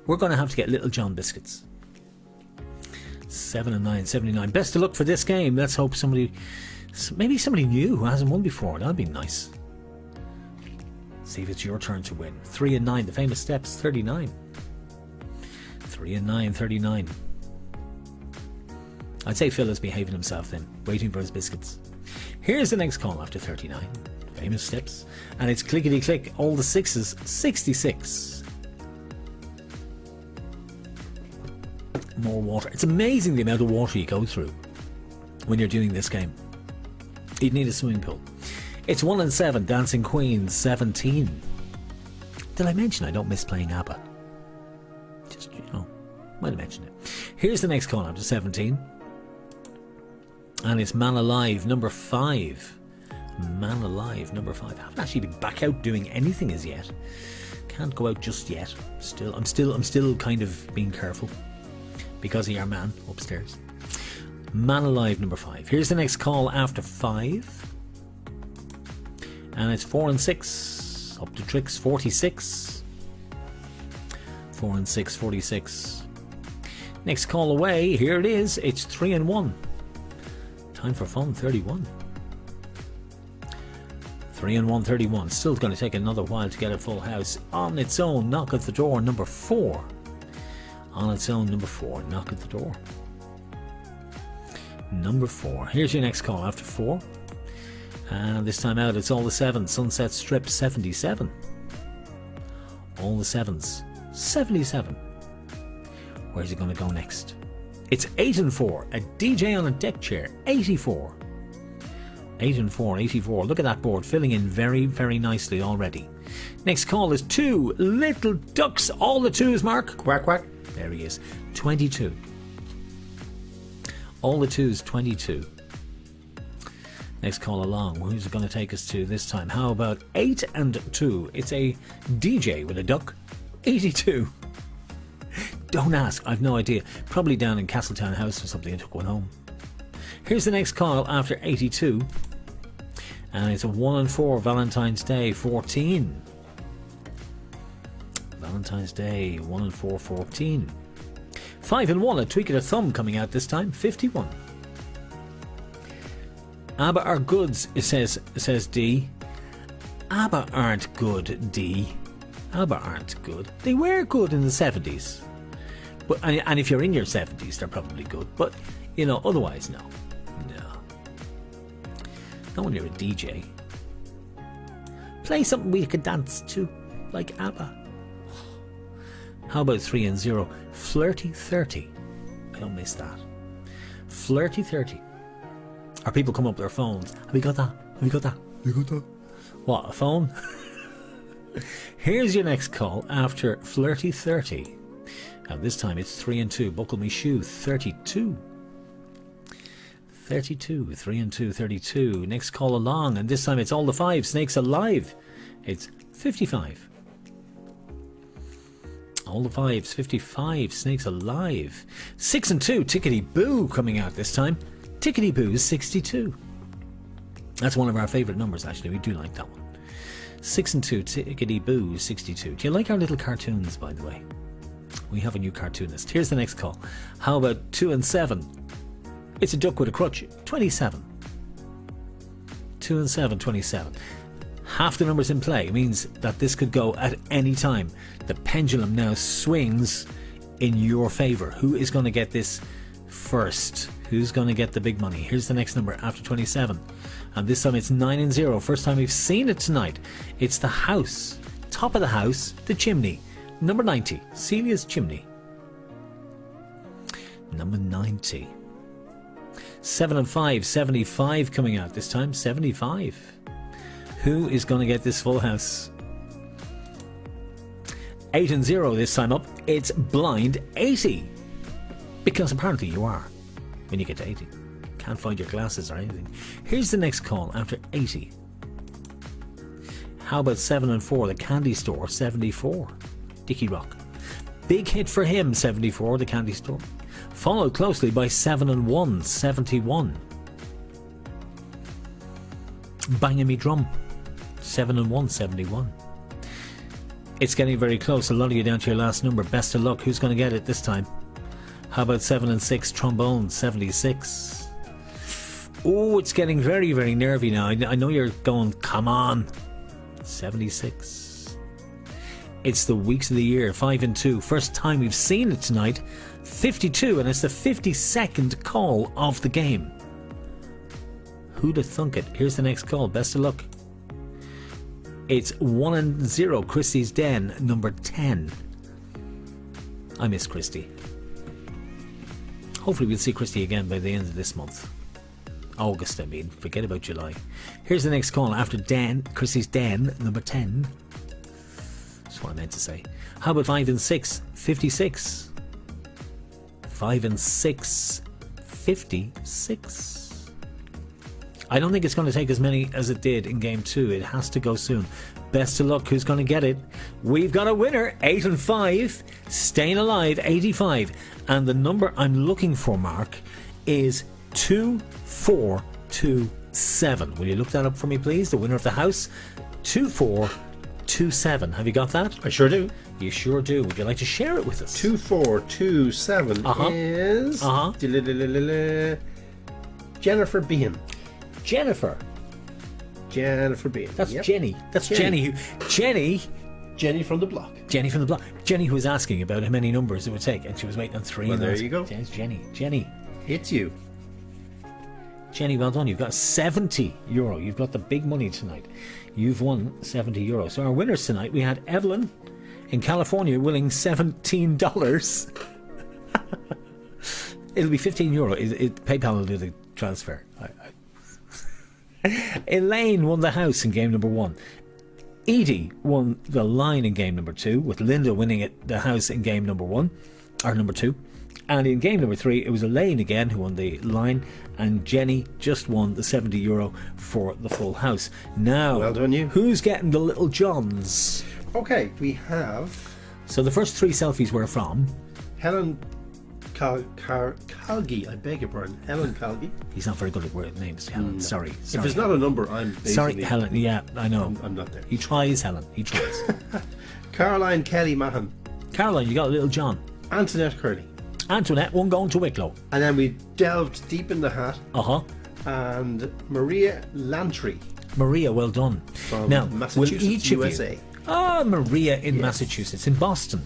We're going to have to get Little John biscuits. 7 and 9, 79. Best of luck for this game. Let's hope maybe somebody new who hasn't won before. That'd be nice. See if it's your turn to win. 3 and 9, the famous steps, 39. 3 and 9, 39. I'd say Phil is behaving himself then, waiting for his biscuits. Here's the next call after 39. Famous steps. And it's clickety click, all the sixes, 66. More water. It's amazing the amount of water you go through when you're doing this game. You'd need a swimming pool. It's 1 and 7, Dancing Queen, 17. Did I mention I don't miss playing ABBA? Just, might have mentioned it. Here's the next call after 17. And it's Man Alive, number 5. Man Alive, number 5. I haven't actually been back out doing anything as yet. Can't go out just yet. I'm still kind of being careful because of your man upstairs. Man Alive, number 5. Here's the next call after 5. And it's 4 and 6. Up to tricks, 46. 4 and 6, 46. Next call away, here it is. It's 3 and 1. Time for fun, 31. 3 and 1, 31. Still going to take another while to get a full house. On its own, knock at the door, number 4. On its own, number 4, knock at the door. Number 4. Here's your next call after 4. And this time out, it's all the 7s. Sunset Strip, 77. All the 7s. 77. Where's it going to go next? It's 8 and 4. A DJ on a deck chair, 84. 8 and 4, 84. Look at that board, filling in very, very nicely already. Next call is 2 Little Ducks. All the 2s, Mark. Quack, quack. There he is. 22. All the 2s, 22. Next call along. Who's it going to take us to this time? How about 8 and 2? It's a DJ with a duck. 82. Don't ask. I've no idea. Probably down in Castletown House or something and took one home. Here's the next call after 82. And it's a 1 and 4. Valentine's Day, 14. Valentine's Day, 1 and 4, 14. 5 and 1. A tweak of the thumb coming out this time, 51. ABBA are goods, it says D. ABBA aren't good, D. ABBA aren't good. They were good in the 70s. But and if you're in your 70s, they're probably good. But, otherwise, no. Not when you're a DJ. Play something we could dance to, like ABBA. How about 3 and 0? Flirty 30. I don't miss that. Flirty 30. Or people come up with their phones. Have you got that? Have you got that? Have you got that? What, a phone? Here's your next call after Flirty 30. And this time it's 3 and 2. Buckle me shoe, 32. 32, 3 and 2, 32. Next call along, and this time it's all the 5. Snakes Alive. It's 55. All the 5s, 55. Snakes Alive. 6 and 2. Tickety Boo coming out this time. Tickety Boo is 62. That's one of our favourite numbers, actually. We do like that one. 6 and 2. Tickety Boo is 62. Do you like our little cartoons, by the way? We have a new cartoonist. Here's the next call. How about 2 and 7? It's a duck with a crutch. 27. 2 and 7, 27. Half the numbers in play means that this could go at any time. The pendulum now swings in your favour. Who is going to get this first? Who's going to get the big money? Here's the next number after 27. And this time it's 9 and 0. First time we've seen it tonight. It's the house. Top of the house, the chimney. Number 90, Celia's chimney. Number 90. 7 and 5, 75 coming out this time. 75. Who is going to get this full house? 8 and 0 this time up. It's blind 80. Because apparently you are when you get to 80. Can't find your glasses or anything. Here's the next call after 80. How about 7 and 4, the candy store, 74. Dickie Rock. Big hit for him, 74, the candy store. Followed closely by 7 and 1, 71. Banging Me Drum, 7 and 1, 71. It's getting very close. A lot of you down to your last number. Best of luck. Who's going to get it this time? How about 7 and 6, Trombone, 76. Oh, it's getting very, very nervy now. I know you're going, come on. 76. It's the weeks of the year, 5 and 2. First time we've seen it tonight. 52, and it's the 52nd call of the game. Who'd have thunk it? Here's the next call. Best of luck. It's 1 and 0. Christie's Den, number 10. I miss Christie. Hopefully we'll see Christie again by the end of this month. August, I mean. Forget about July. Here's the next call after Den, Christie's Den, number 10. That's what I meant to say. How about 5 and 6? 56. 5 and 6. 56. I don't think it's going to take as many as it did in game 2. It has to go soon. Best of luck. Who's going to get it? We've got a winner. 8 and 5. Staying alive. 85. And the number I'm looking for, Mark, is 2427. Will you look that up for me, please? The winner of the house. 2427. Have you got that? I sure do. You sure do. Would you like to share it with us? 2427 is Jennifer Behan. Jennifer Behan. That's yep. Jenny. That's Jenny. Jenny from the block. Jenny from the block. Jenny who was asking about how many numbers it would take, and she was waiting on 3. Well, there you go. It's Jenny. It's you. Jenny, well done. You've got €70. You've got the big money tonight. You've won €70. So our winners tonight, we had Evelyn in California winning $17. It'll be €15. PayPal will do the transfer. Elaine won the house in game number 1. Edie won the line in game number 2, with Linda winning the house in game number 1, or number 2. And in game number 3, it was Elaine again who won the line, and Jenny just won the €70 for the full house. Now, well done you. Who's getting the little Johns? Okay, we have... So the first 3 selfies were from... Helen Calgi, I beg your pardon. Helen Calgi. He's not very good at word names, Helen. No. Sorry. If it's not a number, I'm basically... Sorry, Helen. Yeah, I know. I'm not there. He tries, Helen. He tries. Caroline Kelly Mahan. Caroline, you got a little John. Antoinette Curley. Antoinette, one going to Wicklow. And then we delved deep in the hat. And Maria Lantry. Maria, well done. From now, Massachusetts, will each USA. Of you, Maria in Massachusetts, in Boston.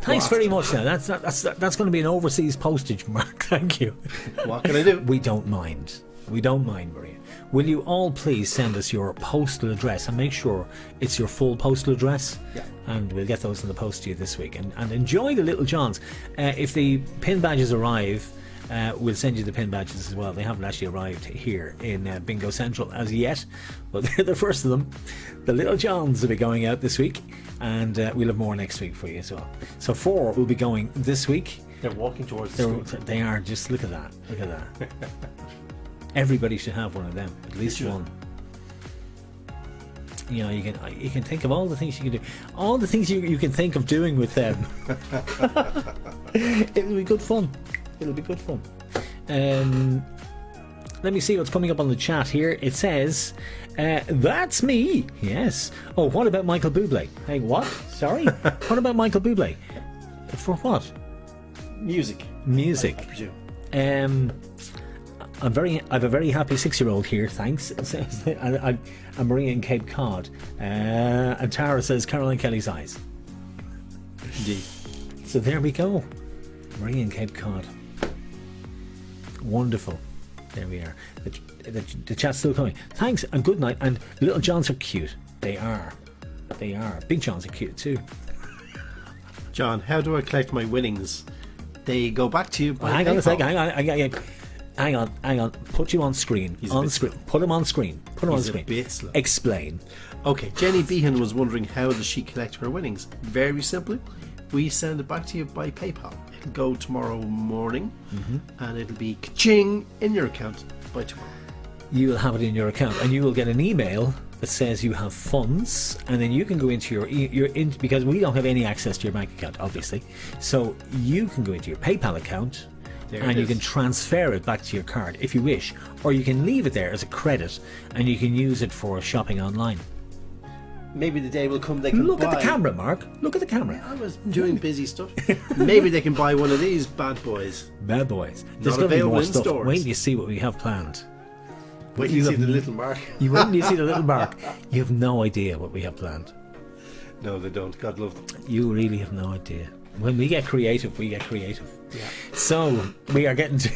Thanks very much. Now that's going to be an overseas postage, Mark. Thank you. What can I do? We don't mind. We don't mind, Maria. Will you all please send us your postal address and make sure it's your full postal address? Yeah. And we'll get those in the post to you this week. And enjoy the Little Johns. If the pin badges arrive, we'll send you the pin badges as well. They haven't actually arrived here in Bingo Central as yet, but they're the first of them. The Little Johns will be going out this week, and we'll have more next week for you as well. So 4 will be going this week. They're walking towards the street. They are. Just look at that. Look at that. Everybody should have one of them, at least one. You know, you can think of all the things you can do, all the things you can think of doing with them. It'll be good fun. It'll be good fun. Let me see what's coming up on the chat here. It says, that's me. Yes. Oh, what about Michael Bublé? Hey, what? Sorry? What about Michael Bublé? For what? Music. I presume. I have a very happy 6-year-old here, thanks. I'm Maria in Cape Cod. And Tara says Caroline Kelly's eyes. Indeed. So there we go. Maria in Cape Cod. Wonderful. There we are. The chat's still coming. Thanks and good night. And Little Johns are cute. They are. Big Johns are cute too. John, how do I collect my winnings? They go back to you by hang on a second. Hang on. Put you on screen. Put him on screen. He's a bit slow. Explain. Okay, Jenny Behan was wondering how does she collect her winnings? Very simply, we send it back to you by PayPal. It'll go tomorrow morning, and it'll be ka-ching in your account by tomorrow. You will have it in your account, and you will get an email that says you have funds, and then you can go into your because we don't have any access to your bank account, obviously. So you can go into your PayPal account, and you can transfer it back to your card if you wish, or you can leave it there as a credit and you can use it for shopping online. Maybe the day will come they can Look at the camera, Mark. Look at the camera. I was doing busy stuff. Maybe they can buy one of these bad boys. Bad boys. There's going to be more in stuff. stores. Wait till you see what we have planned. Wait till you see the little mark. You wait till you see the little mark. You have no idea what we have planned. No, they don't. God love them. You really have no idea. When we get creative, we get creative. Yeah. So we are getting to.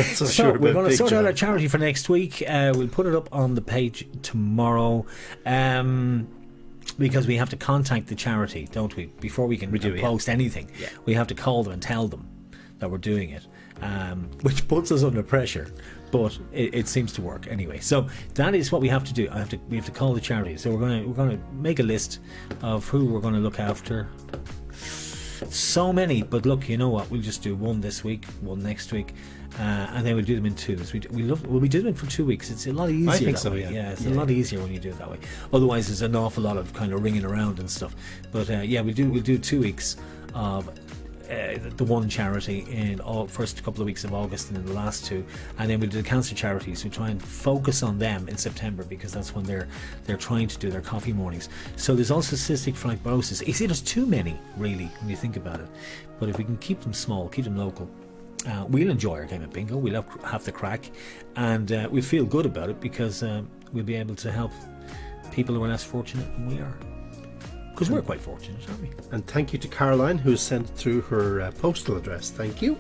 So we're going to sort out our charity for next week. We'll put it up on the page tomorrow, because we have to contact the charity, don't we? Before we can post anything, we have to call them and tell them that we're doing it, which puts us under pressure. But it seems to work anyway. So that is what we have to do. We have to call the charity. So we're going to make a list of who we're going to look after. So many, but look, you know what? We'll just do one this week, one next week, and then we'll do them in twos. We'll be doing it for 2 weeks. It's a lot easier. I think that so. way. It's a lot easier when you do it that way. Otherwise, there's an awful lot of kind of ringing around and stuff. But we'll do 2 weeks of the one charity in all first couple of weeks of August and then the last 2, and then we'll do the cancer charities. We try and focus on them in September because that's when they're trying to do their coffee mornings. So there's also cystic fibrosis. You see, there's too many really when you think about it, but if we can keep them small, keep them local, we'll enjoy our game of bingo. We'll have the crack, and we'll feel good about it because we'll be able to help people who are less fortunate than we are. Because we're quite fortunate, aren't we? And thank you to Caroline, who sent through her postal address. Thank you.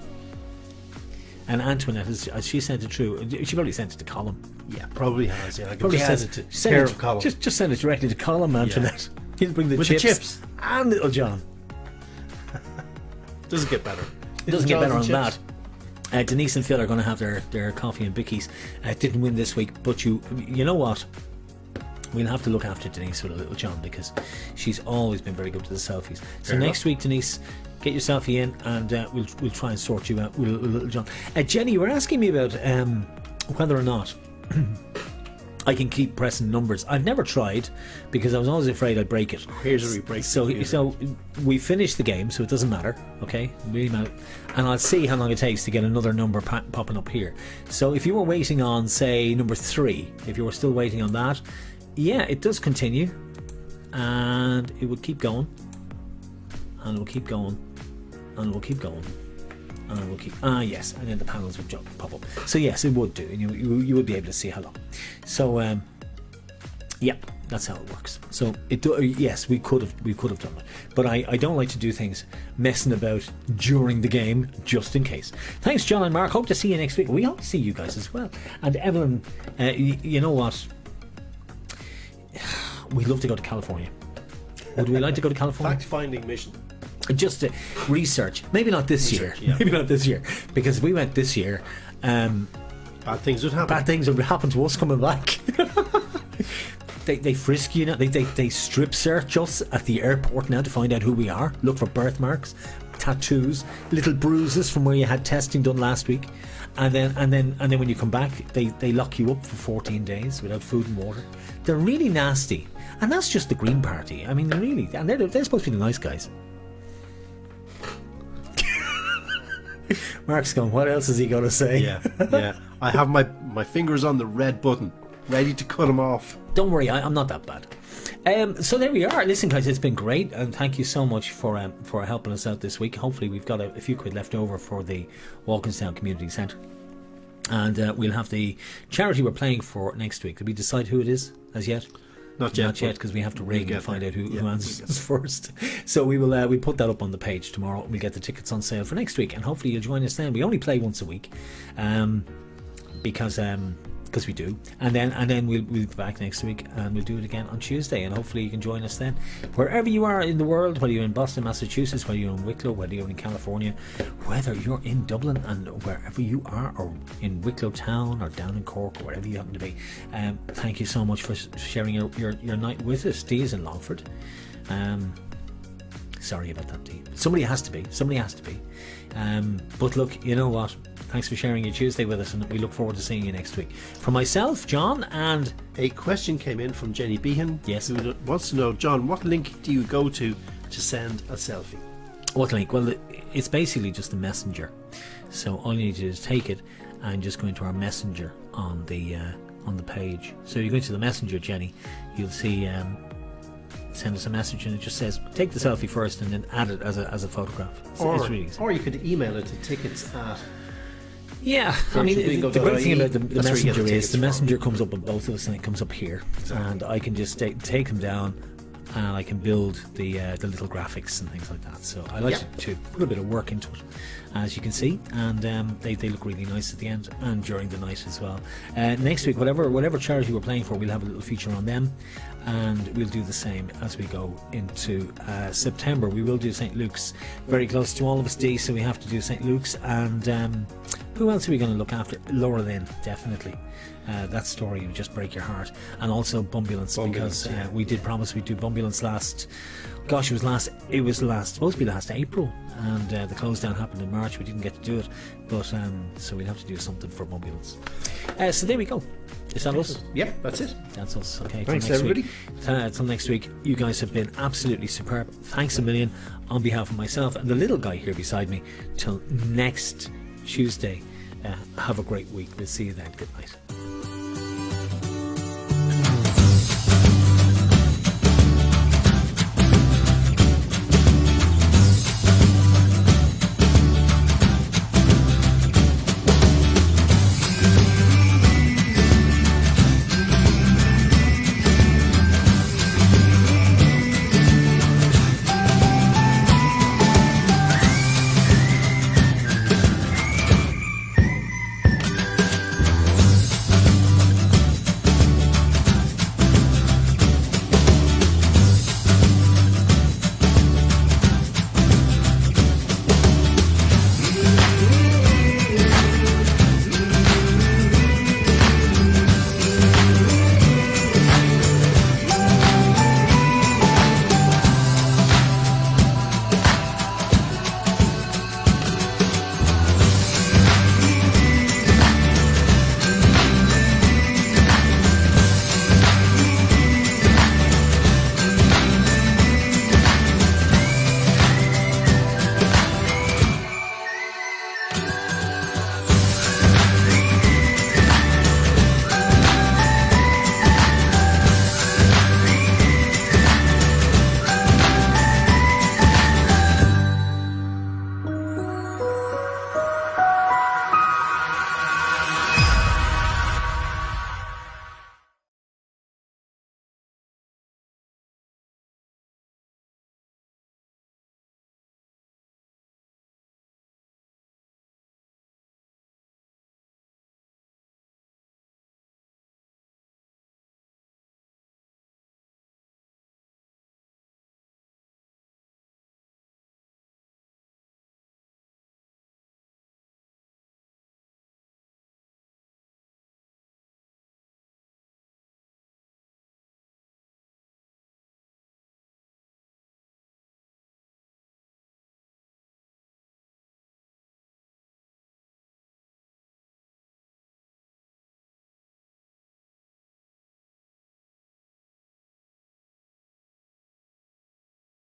And Antoinette, as she sent it through, she probably sent it to Colin. Yeah, probably has. Yeah, I can Probably just has send it to care of Colin. Just send it directly to Colin, Antoinette. He'll bring the With chips, the chips and little John. Doesn't get better. It doesn't get better on that. Denise and Phil are going to have their coffee and bickies. Didn't win this week, but you know what? We'll have to look after Denise with a little John because she's always been very good to the selfies. So next week, Denise, get your selfie in, and we'll try and sort you out with a little John. Jenny, you were asking me about whether or not I can keep pressing numbers. I've never tried because I was always afraid I'd break it. Here's where we break. So we finished the game, so it doesn't matter. Okay, really matter. And I'll see how long it takes to get another number popping up here. So if you were waiting on, say, number 3, if you were still waiting on that. Yeah, it does continue, and it will keep going, and it will keep going, and it will keep going, and it will keep. Yes, and then the panels would pop up. So yes, it would do, and you would be able to see how long. So yeah, that's how it works. So yes, we could have done it, but I don't like to do things messing about during the game, just in case. Thanks, John and Mark. Hope to see you next week. We hope to see you guys as well. And Evelyn, you know what? We'd love to go to California. Would we like to go to California? Fact-finding mission. Just research. Maybe not this year. Yeah. Maybe not this year. Because if we went this year, bad things would happen. Bad things would happen to us coming back. They frisk you now. They strip search us at the airport now to find out who we are. Look for birthmarks, tattoos, little bruises from where you had testing done last week. And then when you come back, they lock you up for 14 days without food and water. They're really nasty, and that's just the Green Party. I mean, they're supposed to be the nice guys. Mark's going, what else is he going to say? Yeah. I have my fingers on the red button, ready to cut him off. Don't worry, I'm not that bad. So there we are. Listen, guys, it's been great, and thank you so much for helping us out this week. Hopefully, we've got a few quid left over for the Walkinstown Community Centre, and we'll have the charity we're playing for next week. Did we decide who it is as yet? Not yet, because we have to ring and find out who answers first. So we put that up on the page tomorrow. We'll get the tickets on sale for next week, and hopefully you'll join us then. We only play once a week, because we do, and then we'll be back next week, and we'll do it again on Tuesday, and hopefully you can join us then. Wherever you are in the world, whether you're in Boston, Massachusetts, whether you're in Wicklow, whether you're in California, whether you're in Dublin, and wherever you are, or in Wicklow town, or down in Cork, or wherever you happen to be, thank you so much for sharing your night with us. Dee is in Longford. Sorry about that, Dee. Somebody has to be. But look, you know what? Thanks for sharing your Tuesday with us, and we look forward to seeing you next week. For myself, John, and... A question came in from Jenny Behan. Yes. Who wants to know, John, what link do you go to send a selfie? What link? Well, it's basically just a messenger. So all you need to do is take it and just go into our messenger on the page. So you go into the messenger, Jenny, you'll see send us a message and it just says take the selfie first and then add it as a photograph. So it's really easy. Or you could email it to tickets at... Yeah, I mean, the great thing about the messenger is the messenger comes up on both of us and it comes up here. Exactly. And I can just take them down and I can build the little graphics and things like that. So I like to put a bit of work into it, as you can see, and they look really nice at the end and during the night as well. Next week, whatever charity we're playing for, we'll have a little feature on them, and we'll do the same as we go into September. We will do St. Luke's, very close to all of us, Dee, so we have to do St. Luke's. And who else are we going to look after? Laura Lynn, definitely. That story would just break your heart. And also Bumbulance, because we did promise we'd do Bumbulance last. Gosh, it was supposed to be last April, and the close down happened in March. We didn't get to do it, but so we'll have to do something for Bumbulance. So there we go. Is that us? Yep, that's it. That's us. Okay. Thanks, everybody. Until next week, you guys have been absolutely superb. Thanks a million on behalf of myself and the little guy here beside me. Till next Tuesday, have a great week. We'll see you then. Good night.